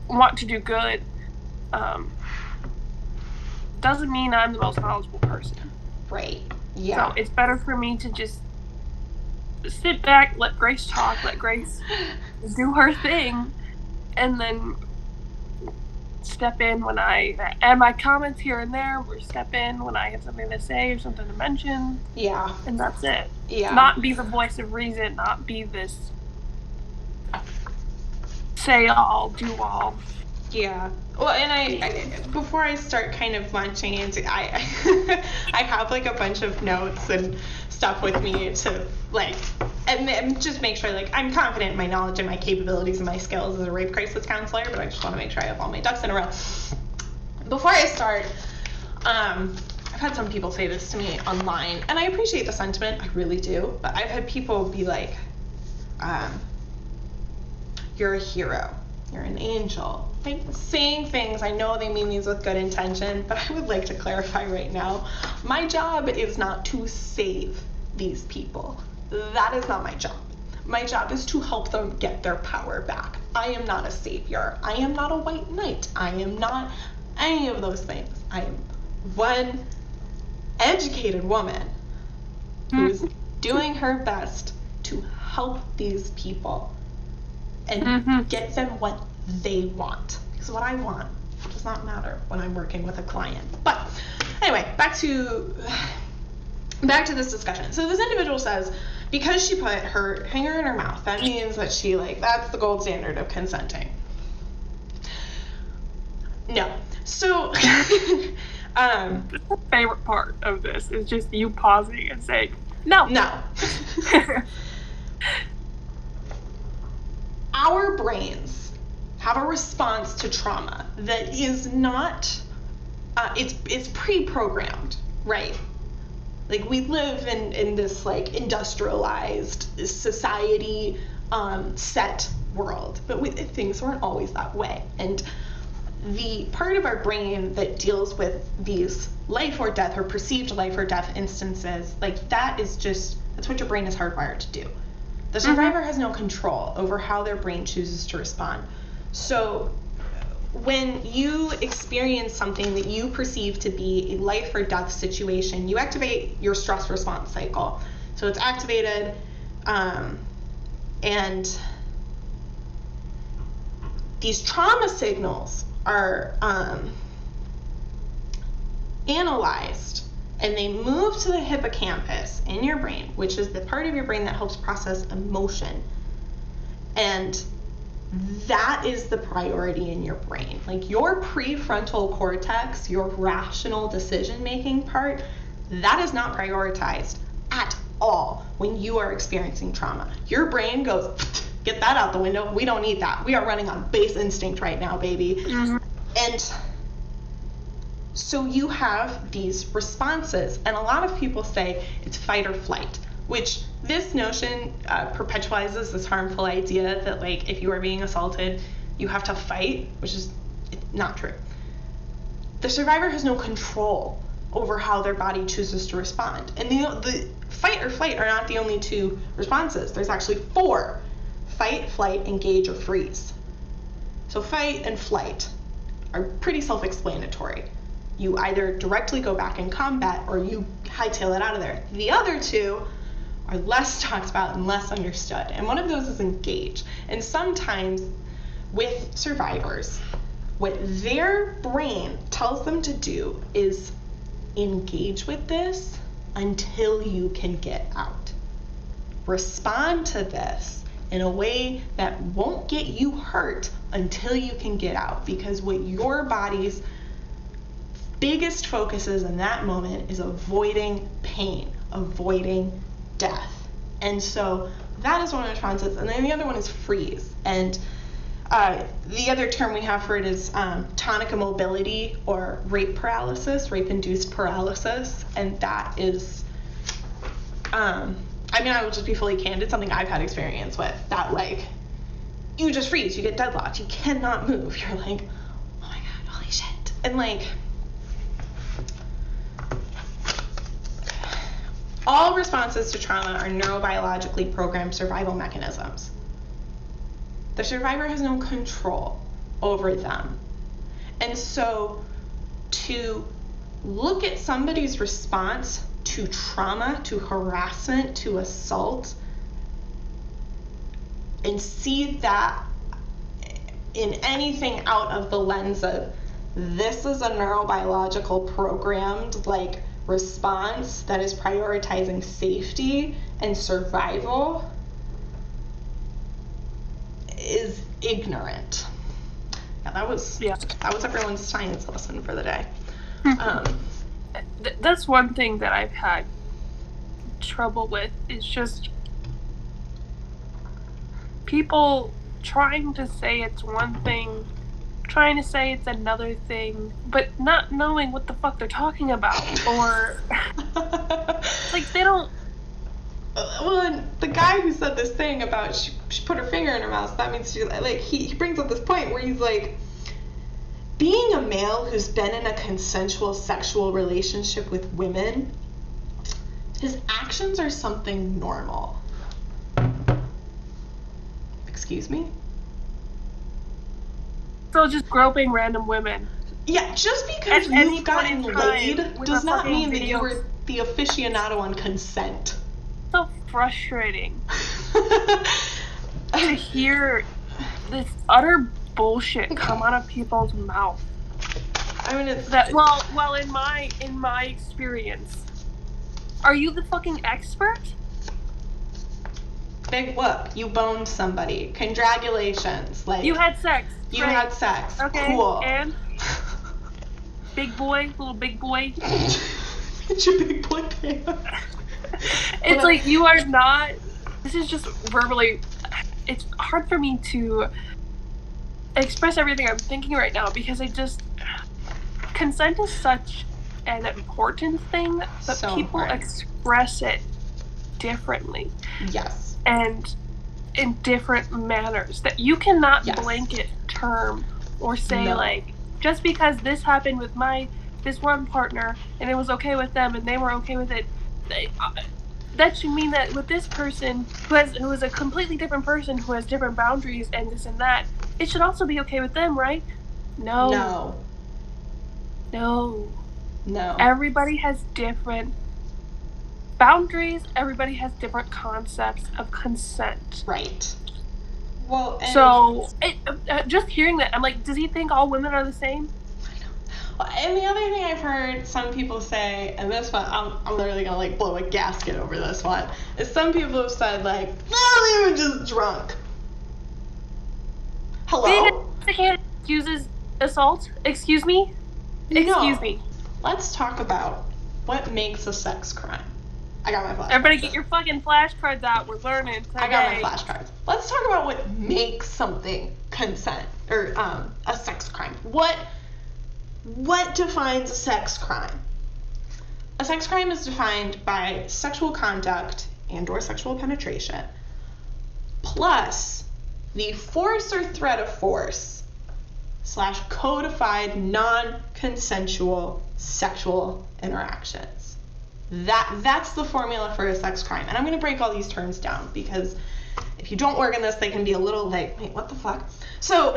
B: want to do good, doesn't mean I'm the most knowledgeable person.
A: Right. Yeah.
B: So it's better for me to just sit back, let Grace talk, let Grace do her thing, and then step in when I add my comments here and there, or step in when I have something to say or something to mention.
A: Yeah.
B: And that's it.
A: Yeah.
B: Not be the voice of reason, not be this say all, do all.
A: Yeah. Well, and I before I start kind of launching into, I have like a bunch of notes and stuff with me to like, and just make sure like I'm confident in my knowledge and my capabilities and my skills as a rape crisis counselor, but I just want to make sure I have all my ducks in a row. Before I start, I've had some people say this to me online, and I appreciate the sentiment, I really do, but I've had people be like, you're a hero, you're an angel, like saying things, I know they mean these with good intention, but I would like to clarify right now, my job is not to save these people. That is not my job. My job is to help them get their power back. I am not a savior. I am not a white knight. I am not any of those things. I am one educated woman who is doing her best to help these people and get them what they want. Because what I want does not matter when I'm working with a client. But anyway, back to this discussion. So this individual says, because she put her finger in her mouth, that means that she, like, that's the gold standard of consenting. No. So,
B: The favorite part of this is just you pausing and saying, no.
A: No. Our brains have a response to trauma that is not, it's pre-programmed, right? Like, we live in this, like, industrialized society, set world, but things weren't always that way. And the part of our brain that deals with these life or death or perceived life or death instances, like, that's what your brain is hardwired to do. The survivor has no control over how their brain chooses to respond. So when you experience something that you perceive to be a life or death situation, you activate your stress response cycle. So it's activated, and these trauma signals are analyzed, and they move to the hippocampus in your brain, which is the part of your brain that helps process emotion. And that is the priority in your brain. Like, your prefrontal cortex, your rational decision-making part, that is not prioritized at all when you are experiencing trauma. Your brain goes, get that out the window. We don't need that. We are running on base instinct right now, baby. And so you have these responses, and a lot of people say it's fight or flight, which this notion perpetualizes this harmful idea that, like, if you are being assaulted, you have to fight, which is not true. The survivor has no control over how their body chooses to respond. And the fight or flight are not the only two responses. There's actually 4: fight, flight, engage, or freeze. So fight and flight are pretty self-explanatory. You either directly go back in combat or you hightail it out of there. The other two are less talked about and less understood. And one of those is engage. And sometimes with survivors, what their brain tells them to do is engage with this until you can get out. Respond to this in a way that won't get you hurt until you can get out. Because what your body's biggest focus is in that moment is avoiding pain, avoiding death. And so that is one of the responses. And then the other one is freeze. And the other term we have for it is tonic immobility, or rape paralysis, rape-induced paralysis. And that is, I will just be fully candid, something I've had experience with. That, like, you just freeze, you get deadlocked, you cannot move. You're like, oh my God, holy shit. And, like, all responses to trauma are neurobiologically programmed survival mechanisms. The survivor has no control over them. And so to look at somebody's response to trauma, to harassment, to assault, and see that in anything out of the lens of this is a neurobiological programmed, like, response that is prioritizing safety and survival is ignorant. Yeah, that was everyone's science lesson for the day.
B: That's one thing that I've had trouble with, is just people trying to say it's one thing, trying to say it's another thing, but not knowing what the fuck they're talking about, or like, they don't.
A: Well, and the guy who said this thing about she put her finger in her mouth, that means she, like, he brings up this point where he's like, being a male who's been in a consensual sexual relationship with women, his actions are something normal. Excuse me?
B: So just groping random women.
A: Yeah, just because you've gotten laid does not mean that you were the aficionado on consent.
B: So frustrating to hear this utter bullshit come out of people's mouth.
A: I mean, it's
B: that. Well, in my experience, are you the fucking expert?
A: Big whoop! You boned somebody. Congratulations! Like,
B: you had sex.
A: You had sex.
B: Okay.
A: Cool.
B: And little big boy.
A: It's your big boy pants.
B: It's like, you are not, this is just verbally, it's hard for me to express everything I'm thinking right now, because consent is such an important thing, but
A: So
B: people
A: important.
B: express it differently.
A: Yes.
B: And in different manners, that you cannot
A: Yes.
B: blanket term or say,
A: No.
B: like, just because this happened with this one partner and it was okay with them and they were okay with it, that should mean that with this person who is a completely different person who has different boundaries and this and that, it should also be okay with them, right? No. Everybody has different boundaries. Everybody has different concepts of consent.
A: Right. Well,
B: so just hearing that, I'm like, does he think all women are the same?
A: And the other thing I've heard some people say, and this one, I'm literally gonna like blow a gasket over this one, is some people have said like, no, they were just drunk. Hello?
B: Being excuses assault? Excuse me? Excuse me.
A: Let's talk about what makes a sex crime. I got my flashcards.
B: Everybody get your fucking flashcards out. We're learning today.
A: I got my flashcards. Let's talk about what makes something consent, or a sex crime. What defines a sex crime? A sex crime is defined by sexual conduct and or sexual penetration, plus the force or threat of force / codified non-consensual sexual interactions. That's the formula for a sex crime. And I'm going to break all these terms down, because if you don't work in this, they can be a little like, wait, what the fuck? So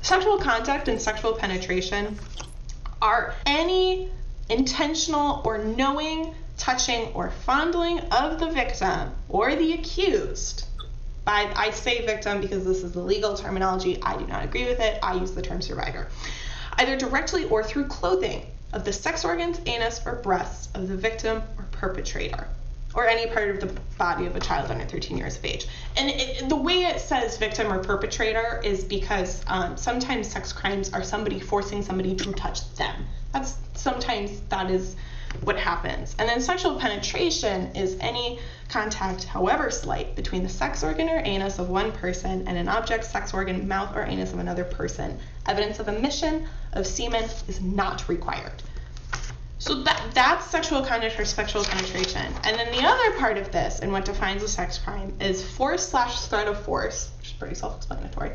A: sexual contact and sexual penetration are any intentional or knowing touching or fondling of the victim or the accused. I say victim because this is the legal terminology. I do not agree with it. I use the term survivor. Either directly or through clothing of the sex organs, anus, or breasts of the victim or perpetrator, or any part of the body of a child under 13 years of age. And the way it says victim or perpetrator is because sometimes sex crimes are somebody forcing somebody to touch them. Sometimes that is what happens. And then sexual penetration is any contact, however slight, between the sex organ or anus of one person and an object, sex organ, mouth, or anus of another person. Evidence of emission of semen is not required. So that's sexual conduct or sexual penetration. And then the other part of this, and what defines a sex crime, is force / threat of force, which is pretty self-explanatory,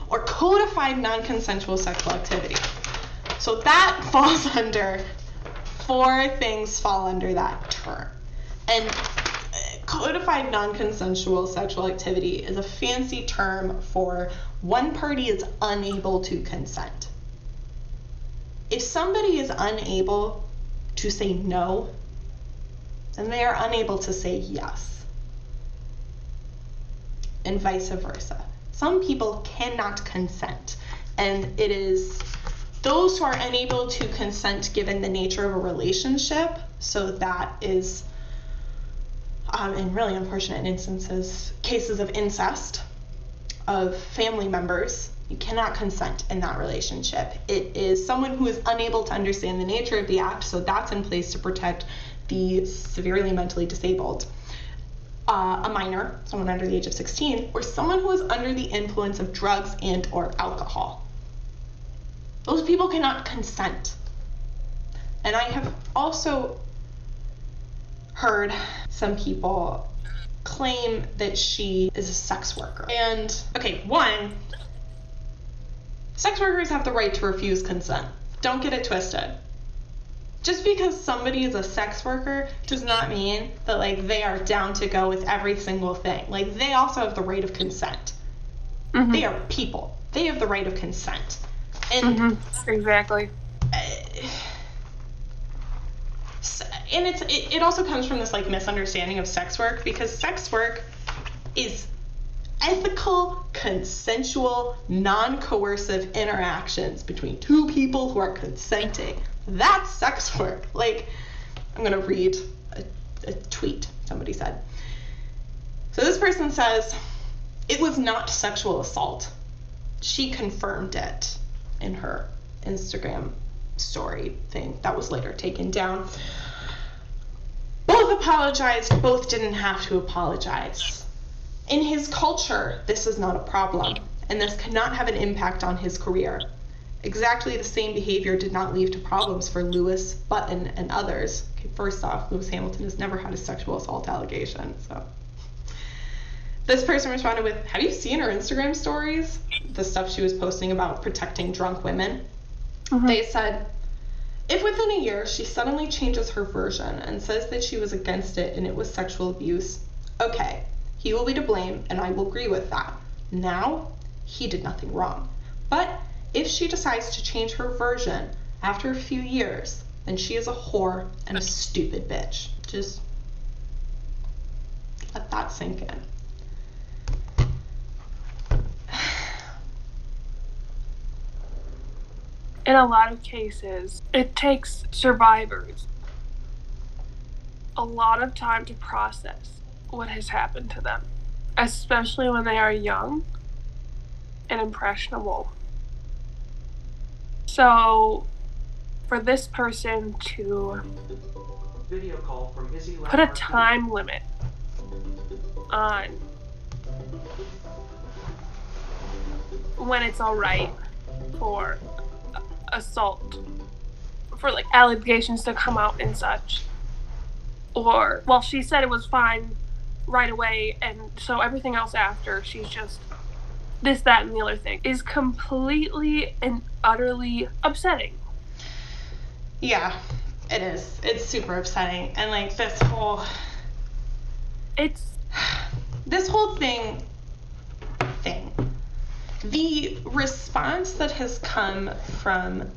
A: or codified non-consensual sexual activity. So that falls under, 4 things fall under that term. And codified non-consensual sexual activity is a fancy term for one party is unable to consent. If somebody is unable to say no, then they are unable to say yes, and vice versa. Some people cannot consent, and it is those who are unable to consent given the nature of a relationship. So that is, in really unfortunate instances, cases of incest of family members. You cannot consent in that relationship. It is someone who is unable to understand the nature of the act, so that's in place to protect the severely mentally disabled. A minor, someone under the age of 16, or someone who is under the influence of drugs and or alcohol. Those people cannot consent. And I have also heard some people claim that she is a sex worker. And, okay, one, sex workers have the right to refuse consent. Don't get it twisted. Just because somebody is a sex worker does not mean that, like, they are down to go with every single thing. Like, they also have the right of consent. Mm-hmm. They are people. They have the right of consent. And
B: exactly.
A: And it also comes from this, like, misunderstanding of sex work, because sex work is ethical, consensual, non-coercive interactions between two people who are consenting. That's sex work. Like, I'm gonna read a tweet somebody said. So this person says, "It was not sexual assault. She confirmed it in her Instagram story thing that was later taken down. Both apologized, both didn't have to apologize. In his culture, this is not a problem, and this cannot have an impact on his career. Exactly the same behavior did not lead to problems for Lewis, Button, and others. Okay, first off, Lewis Hamilton has never had a sexual assault allegation, so. This person responded with, have you seen her Instagram stories? The stuff she was posting about protecting drunk women. Mm-hmm. They said, if within a year she suddenly changes her version and says that she was against it and it was sexual abuse, okay, he will be to blame and I will agree with that. Now, he did nothing wrong. But if she decides to change her version after a few years, then she is a whore and a stupid bitch. Just let that sink in.
B: In a lot of cases, it takes survivors a lot of time to process what has happened to them, especially when they are young and impressionable. So, for this person to put a time limit on when it's all right for assault, for like allegations to come out and such, or well, she said it was fine right away, and so everything else after, she's just this, that, and the other thing, is completely and utterly upsetting.
A: Yeah, it is. It's super upsetting. And like this whole thing, the response that has come from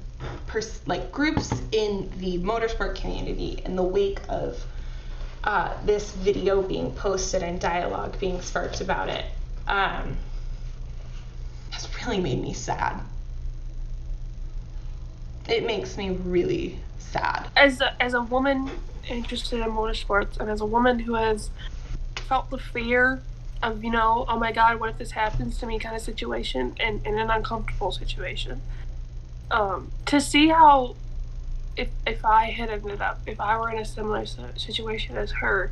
A: groups in the motorsport community in the wake of this video being posted and dialogue being sparked about it, has really made me sad. It makes me really sad.
B: As a woman interested in motorsports, and as a woman who has felt the fear of, oh my God, what if this happens to me kind of situation, and in an uncomfortable situation, to see how if I had ended up, if I were in a similar situation as her,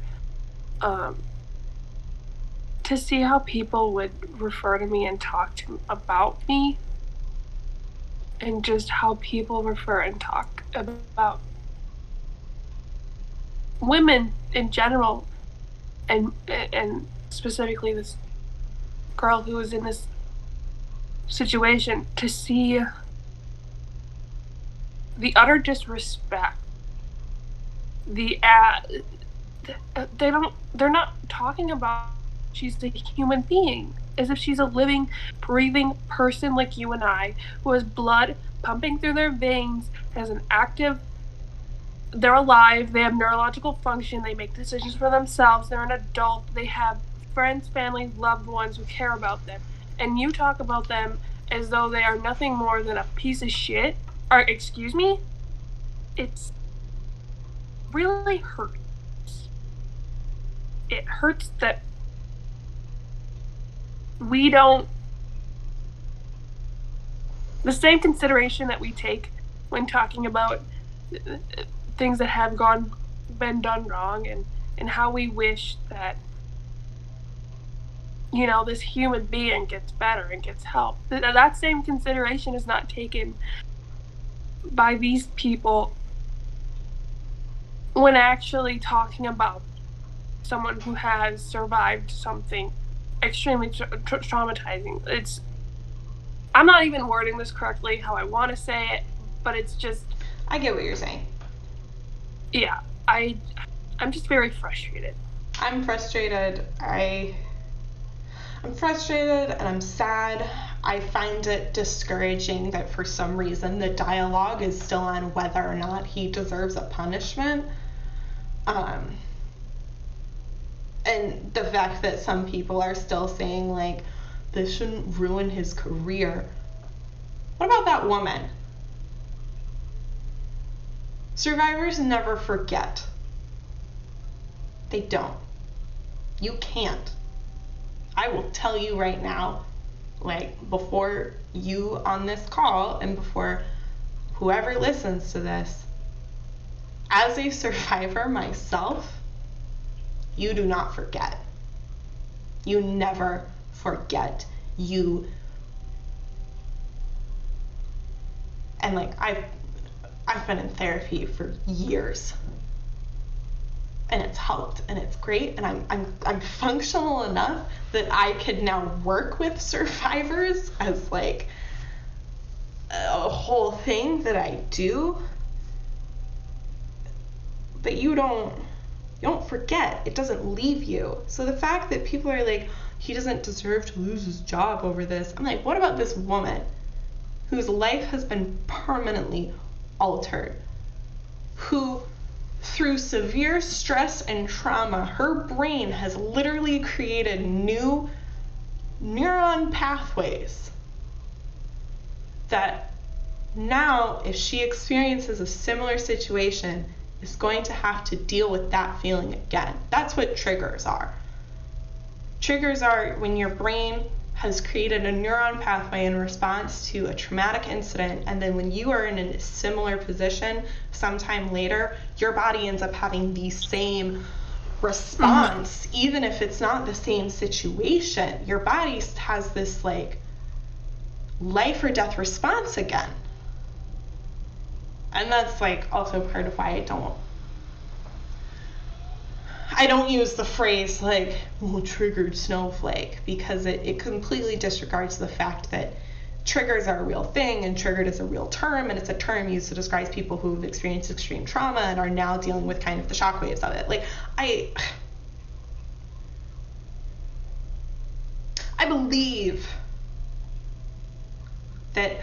B: to see how people would refer to me and talk about me, and just how people refer and talk about women in general, and specifically this girl who was in this situation, to see the utter disrespect, they're not talking about she's a human being as if she's a living, breathing person like you and I, who has blood pumping through their veins, has an active, they're alive, they have neurological function, they make decisions for themselves, they're an adult, they have friends, family, loved ones who care about them. And you talk about them as though they are nothing more than a piece of shit. Or, excuse me? It's really hurts. It hurts that we don't, the same consideration that we take when talking about things that have been done wrong, and how we wish that, this human being gets better and gets help. That same consideration is not taken by these people when actually talking about someone who has survived something extremely traumatizing. I'm not even wording this correctly how I want to say it, but it's just,
A: I get what you're saying.
B: Yeah, I'm just very frustrated.
A: I'm frustrated. I'm frustrated and I'm sad. I find it discouraging that for some reason the dialogue is still on whether or not he deserves a punishment. And the fact that some people are still saying, like, this shouldn't ruin his career. What about that woman? Survivors never forget. They don't. You can't. I will tell you right now, like, before you on this call and before whoever listens to this, as a survivor myself, you do not forget. You never forget. And like I've been in therapy for years, and it's helped, and it's great, and I'm functional enough that I could now work with survivors as like a whole thing that I do. But you don't forget. It doesn't leave you. So the fact that people are like, he doesn't deserve to lose his job over this, I'm like, what about this woman whose life has been permanently altered, who through severe stress and trauma, her brain has literally created new neuron pathways that now, if she experiences a similar situation, is going to have to deal with that feeling again. That's what triggers are. Triggers are when your brain has created a neuron pathway in response to a traumatic incident, and then when you are in a similar position sometime later, your body ends up having the same response, even if it's not the same situation. Your body has this like life or death response again. And that's like also part of why I don't use the phrase like, oh, triggered snowflake, because it completely disregards the fact that triggers are a real thing, and triggered is a real term, and it's a term used to describe people who've experienced extreme trauma and are now dealing with kind of the shockwaves of it. Like, I believe that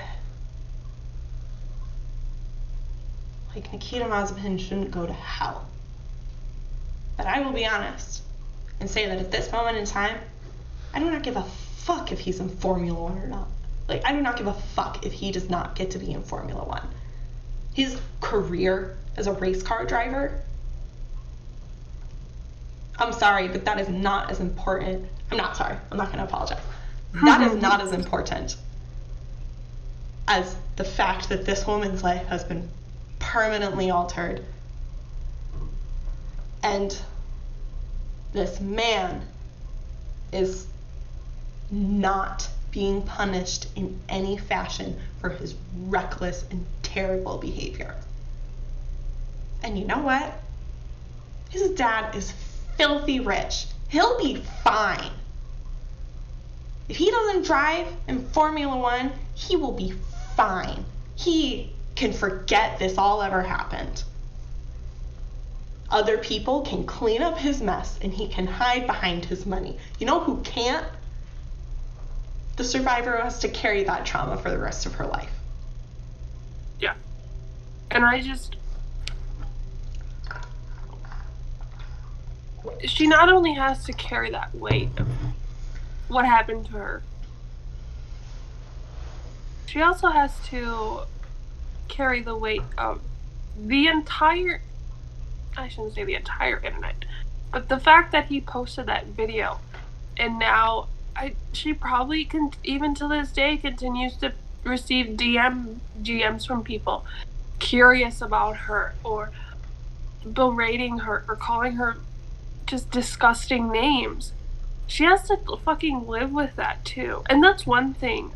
A: like Nikita Mazepin shouldn't go to hell. But I will be honest and say that at this moment in time, I do not give a fuck if he's in Formula One or not. Like, I do not give a fuck if he does not get to be in Formula One. His career as a race car driver, I'm sorry, but that is not as important. I'm not sorry. I'm not going to apologize. That is not as important as the fact that this woman's life has been permanently altered, and this man is not being punished in any fashion for his reckless and terrible behavior. And you know what? His dad is filthy rich. He'll be fine. If he doesn't drive in Formula One, he will be fine. He can forget this all ever happened. Other people can clean up his mess, and he can hide behind his money. You know who can't? The survivor who has to carry that trauma for the rest of her life.
B: Yeah. And she not only has to carry that weight of what happened to her, she also has to carry the weight of the entire, I shouldn't say the entire internet, but the fact that he posted that video, and now she probably can, even to this day, continues to receive DMs from people curious about her, or berating her, or calling her just disgusting names. She has to fucking live with that too. And that's one thing.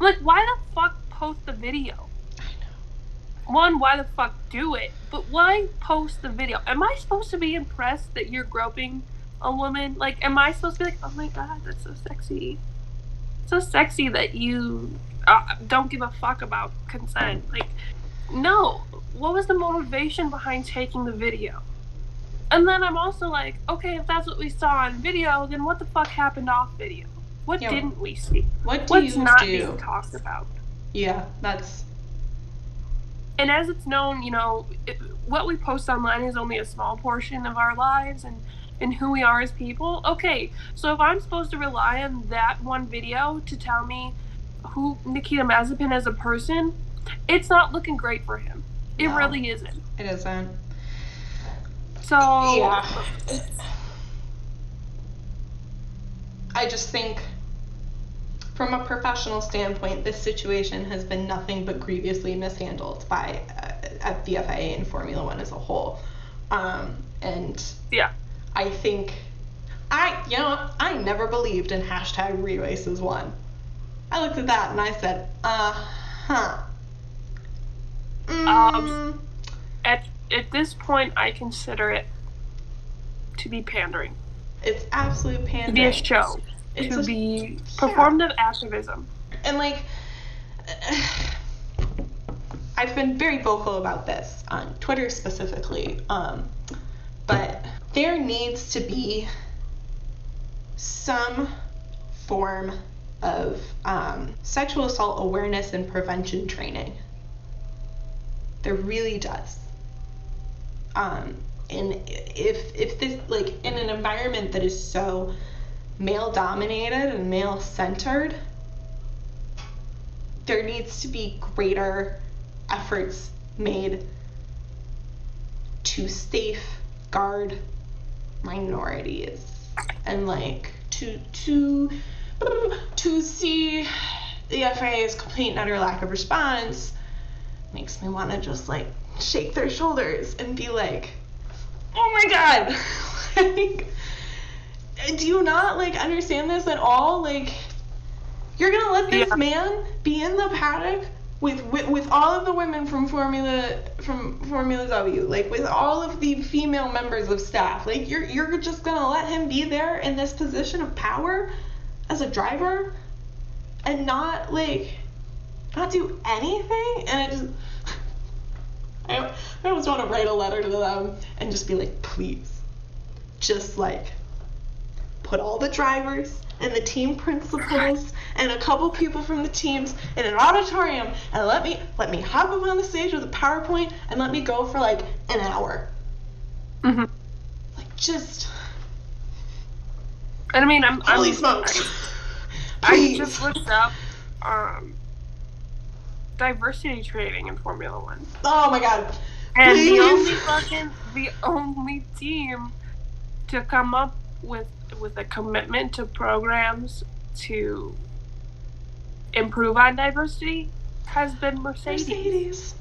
B: Like, why the fuck post the video? One, why the fuck do it? But why post the video? Am I supposed to be impressed that you're groping a woman? Like, am I supposed to be like, oh my god, that's so sexy? So sexy that you don't give a fuck about consent. Like, no. What was the motivation behind taking the video? And then I'm also like, okay, if that's what we saw on video, then what the fuck happened off video? What didn't we see? What's not being talked about?
A: Yeah, that's...
B: And as it's known, you know, what we post online is only a small portion of our lives and who we are as people. Okay, so if I'm supposed to rely on that one video to tell me who Nikita Mazepin as a person, it's not looking great for him. It really isn't.
A: It isn't.
B: So...
A: yeah. I just think from a professional standpoint, this situation has been nothing but grievously mishandled by at the FIA and Formula One as a whole. And
B: yeah,
A: I think I never believed in hashtag re-races one. I looked at that and I said,
B: At this point, I consider it to be pandering.
A: It's absolute pandering.
B: To be a show. To be performative activism.
A: And like, I've been very vocal about this on Twitter specifically, but there needs to be some form of sexual assault awareness and prevention training. There really does. And if this, like, in an environment that is so male dominated and male centered, there needs to be greater efforts made to safeguard minorities and like to see the FIA's complete and utter lack of response makes me want to just like shake their shoulders and be like, oh my god. Like, do you not like understand this at all? Like, you're gonna let this man be in the paddock with all of the women from Formula W, like with all of the female members of staff. Like, you're just gonna let him be there in this position of power as a driver and not do anything? And I almost want to write a letter to them and just be like, please, just like put all the drivers and the team principals and a couple people from the teams in an auditorium and let me hop up on the stage with a PowerPoint and let me go for like an hour.
B: Mm-hmm.
A: Like, just.
B: And I mean,
A: holy smokes.
B: I just looked up diversity training in Formula One.
A: Oh my god.
B: And
A: please.
B: the only team to come up with a commitment to programs to improve on diversity has been Mercedes.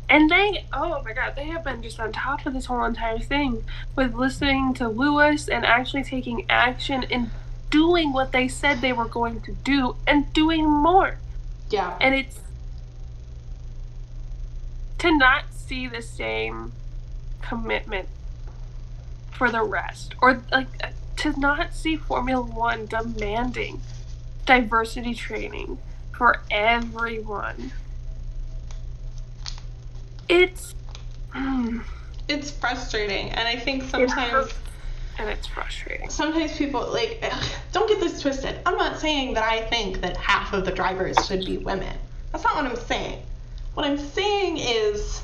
B: And they have been just on top of this whole entire thing with listening to Lewis and actually taking action and doing what they said they were going to do and doing more.
A: Yeah.
B: And it's to not see the same commitment for the rest, or like to not see Formula One demanding diversity training for everyone. It's frustrating, and I think sometimes it's frustrating. Sometimes people like, don't get this twisted. I'm not saying that I think that half of the drivers should be women. That's not what I'm saying. What I'm saying is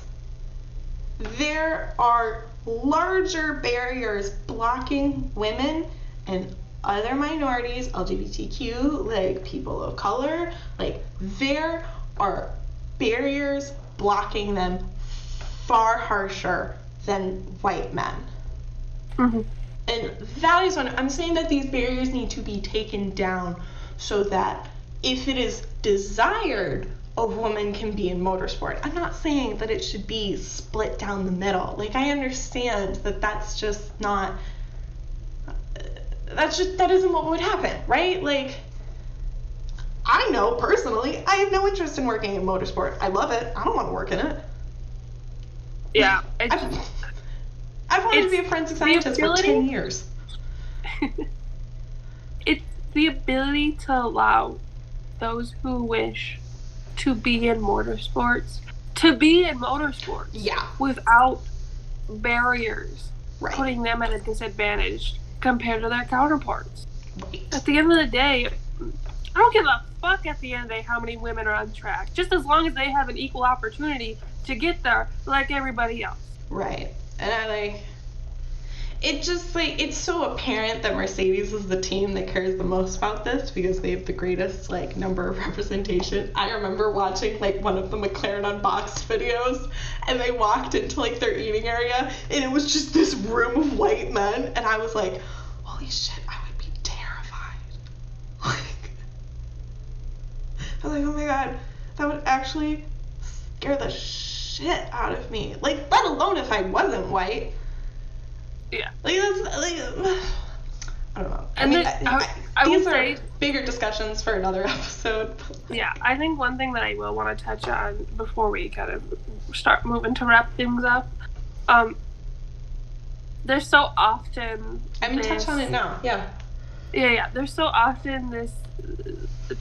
B: there are larger barriers blocking women and other minorities, LGBTQ, like people of color. Like, there are barriers blocking them far harsher than white men. Mm-hmm. And that is what I'm saying, that these barriers need to be taken down so that if it is desired, a woman can be in motorsport. I'm not saying that it should be split down the middle. Like, I understand that that's just not, that isn't what would happen, right? Like, I know personally, I have no interest in working in motorsport. I love it. I don't want to work in it. Yeah. I've wanted to be a forensic scientist for 10 years. It's the ability to allow those who wish to be in motorsports
A: yeah,
B: without barriers,
A: right,
B: putting them at a disadvantage compared to their counterparts.
A: Right.
B: At the end of the day, I don't give a fuck at the end of the day how many women are on track, just as long as they have an equal opportunity to get there like everybody else.
A: Right. And I it just like, it's so apparent that Mercedes is the team that cares the most about this because they have the greatest like number of representation. I remember watching like one of the McLaren Unboxed videos, and they walked into like their eating area and it was just this room of white men, and I was like, holy shit, I would be terrified. Like, I was like, oh my god, that would actually scare the shit out of me. Like, let alone if I wasn't white.
B: Yeah.
A: Like, that's, like, I don't know.
B: And
A: these are bigger discussions for another episode.
B: Yeah, I think one thing that I will want to touch on before we kind of start moving to wrap things up, there's so often
A: I'm going to touch on it now, yeah.
B: Yeah, there's so often this,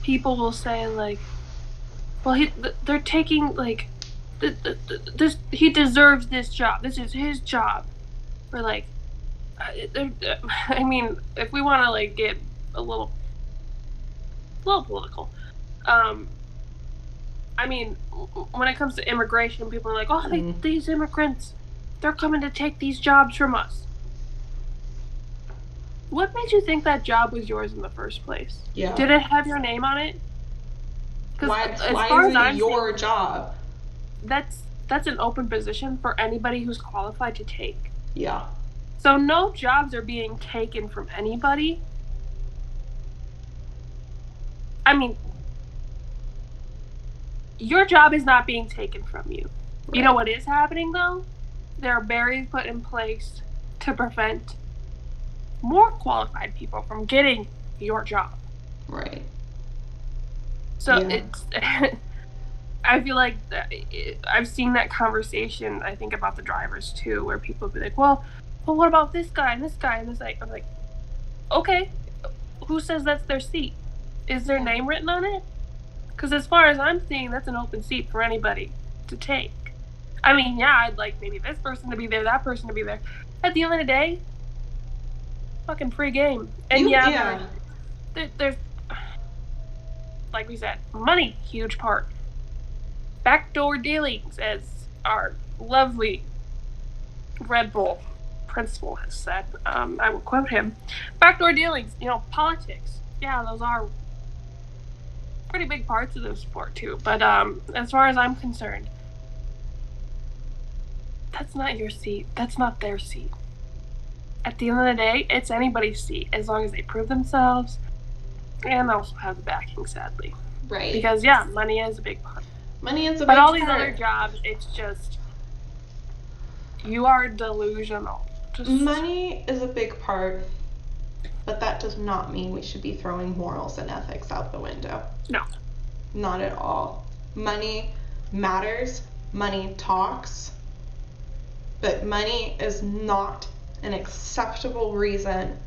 B: people will say, like, well, they're taking, like, he deserves this job. This is his job. Or, like, I mean, if we want to, like, get a little political, I mean, when it comes to immigration, people are like, oh, these immigrants, they're coming to take these jobs from us. What made you think that job was yours in the first place?
A: Yeah.
B: Did it have your name on it?
A: Why is it your job?
B: That's an open position for anybody who's qualified to take.
A: Yeah.
B: So no jobs are being taken from anybody. I mean, your job is not being taken from you. Right. You know what is happening, though? There are barriers put in place to prevent more qualified people from getting your job.
A: Right.
B: So it's... I feel like I've seen that conversation, I think, about the drivers, too, where people be like, well, what about this guy and this guy and this guy? I'm like, okay, who says that's their seat? Is their name written on it? Because as far as I'm seeing, that's an open seat for anybody to take. I mean, yeah, I'd like maybe this person to be there, that person to be there. At the end of the day, fucking free game. And there's, like we said, money, huge part. Backdoor dealings, as our lovely Red Bull principal has said. I will quote him. Backdoor dealings, politics. Yeah, those are pretty big parts of the sport too. But as far as I'm concerned, that's not your seat. That's not their seat. At the end of the day, it's anybody's seat as long as they prove themselves and also have the backing, sadly.
A: Right.
B: Because money is a big part.
A: Money is a big part.
B: But all these other jobs, it's just, you are delusional.
A: Money is a big part, but that does not mean we should be throwing morals and ethics out the window.
B: No.
A: Not at all. Money matters. Money talks. But money is not an acceptable reason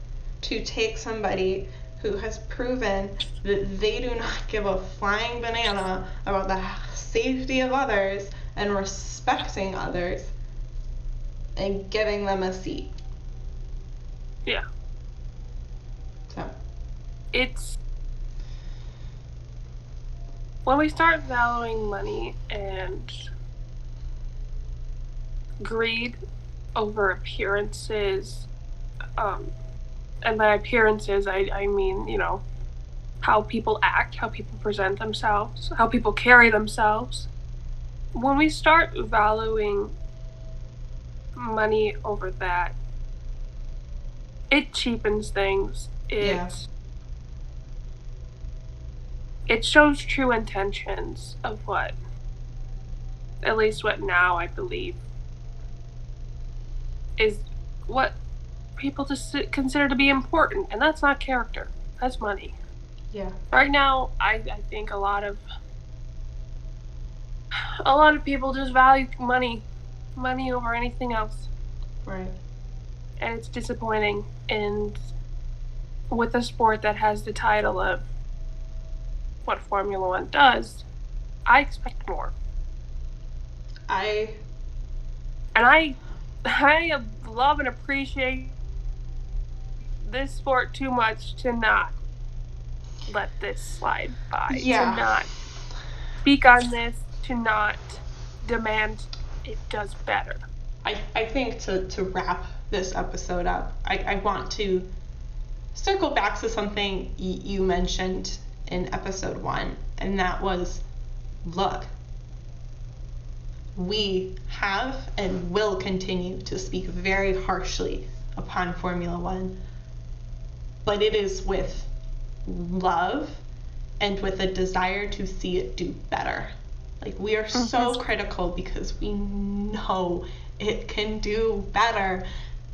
A: to take somebody who has proven that they do not give a flying banana about the safety of others and respecting others and giving them a seat.
B: Yeah.
A: So.
B: It's... when we start valuing money and greed over appearances, and by appearances I mean, how people act, how people present themselves, how people carry themselves. When we start valuing money over that, it cheapens things. It shows true intentions of what now I believe is what people just consider to be important, and that's not character, that's money.
A: Yeah.
B: Right now, I think a lot of people just value money over anything else.
A: Right.
B: And it's disappointing. And with a sport that has the title of what Formula One does, I expect more. I love and appreciate this sport too much to not let this slide by.
A: Yeah.
B: To not speak on this, to not demand it does better.
A: I think to wrap this episode up, I want to circle back to something you mentioned in episode 1, and that was, look, we have and will continue to speak very harshly upon Formula One, but it is with love and with a desire to see it do better. Like, we are so critical because we know it can do better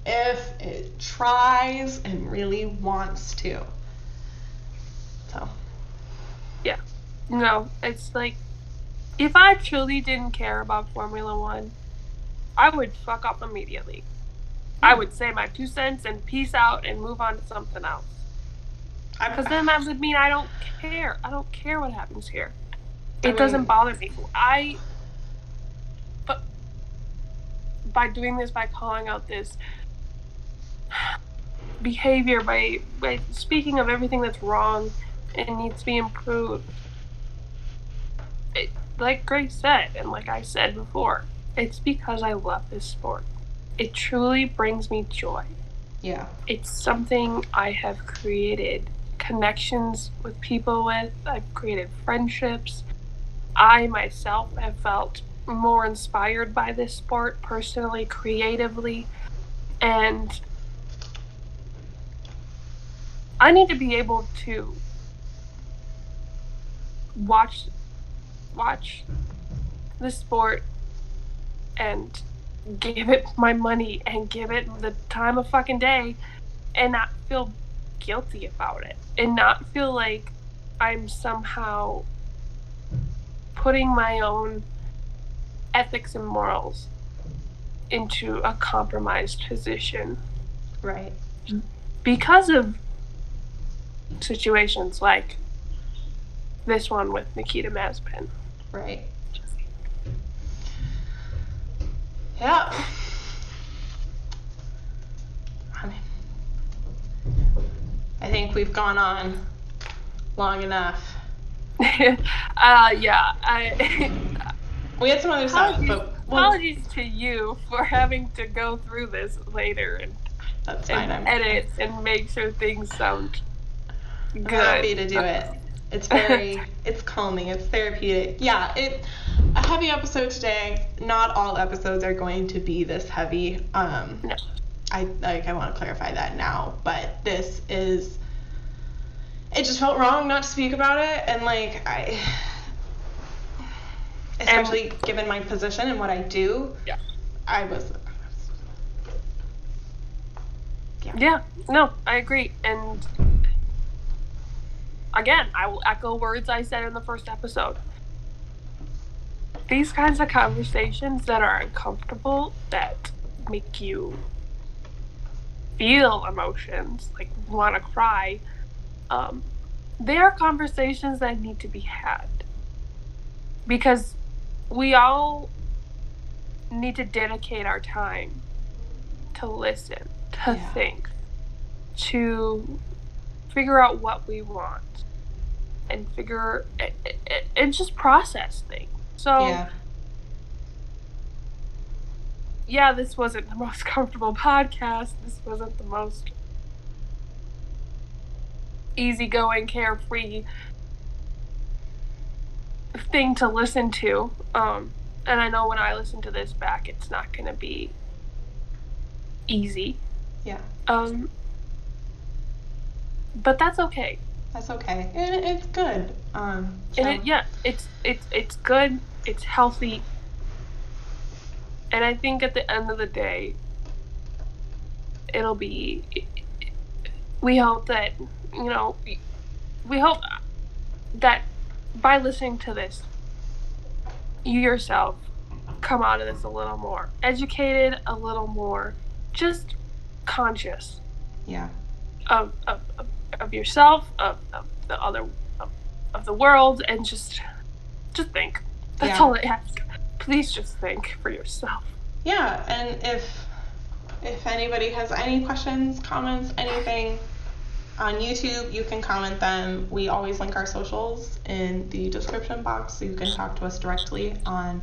A: if it tries and really wants to. So.
B: Yeah. No, it's like, if I truly didn't care about Formula One, I would fuck up immediately. I would say my 2 cents and peace out and move on to something else. Because then that would mean I don't care. I don't care what happens here. It doesn't bother me. But by doing this, by calling out this behavior, by speaking of everything that's wrong and needs to be improved, like Grace said, and like I said before, it's because I love this sport. It truly brings me joy.
A: Yeah.
B: It's something I have created connections with people with. I've created friendships. I myself have felt more inspired by this sport personally, creatively, and I need to be able to watch the sport and give it my money and give it the time of fucking day and not feel guilty about it and not feel like I'm somehow putting my own ethics and morals into a compromised position.
A: Right.
B: Because of situations like this one with Nikita Mazepin.
A: Right. Yeah. I think we've gone on long enough.
B: Yeah.
A: We had some other stuff, but
B: apologies to you for having to go through this later and
A: that's fine.
B: Edit and make sure things sound good.
A: I'm happy to do it. It's it's calming. It's therapeutic. Yeah, a heavy episode today. Not all episodes are going to be this heavy.
B: No.
A: I want to clarify that now, but this is. It just felt wrong not to speak about it, and especially given my position and what I do.
B: Yeah.
A: I was.
B: Yeah. No, I agree, and. Again, I will echo words I said in the first episode. These kinds of conversations that are uncomfortable, that make you feel emotions, like want to cry, they are conversations that need to be had. Because we all need to dedicate our time to listen, to think, to figure out what we want and and just process things. So yeah, this wasn't the most comfortable podcast. This wasn't the most easygoing, carefree thing to listen to. And I know when I listen to this back, it's not going to be easy.
A: Yeah.
B: But that's okay.
A: That's okay. And it's good.
B: It's good. It's healthy. And I think at the end of the day, it'll be. We hope that we hope that by listening to this, you yourself come out of this a little more educated, a little more just conscious.
A: Yeah.
B: Of yourself, of the other, of the world, and just think. That's all I ask. Please just think for yourself.
A: Yeah, and if anybody has any questions, comments, anything on YouTube, you can comment them. We always link our socials in the description box, so you can talk to us directly on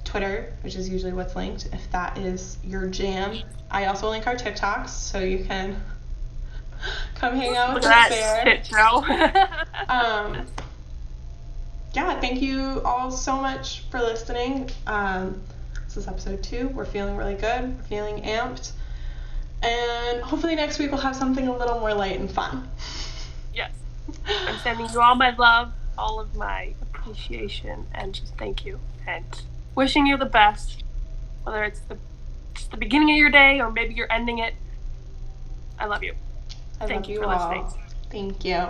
A: Twitter, which is usually what's linked, if that is your jam. I also link our TikToks, so you can come hang out with us there.
B: Shit show.
A: Yeah, thank you all so much for listening. This is episode 2. We're feeling really good. We're feeling amped. And hopefully next week we'll have something a little more light and fun.
B: Yes. I'm sending you all my love, all of my appreciation, and just thank you. And wishing you the best, whether it's the beginning of your day or maybe you're ending it. I love you.
A: Thank you for listening. Thank you.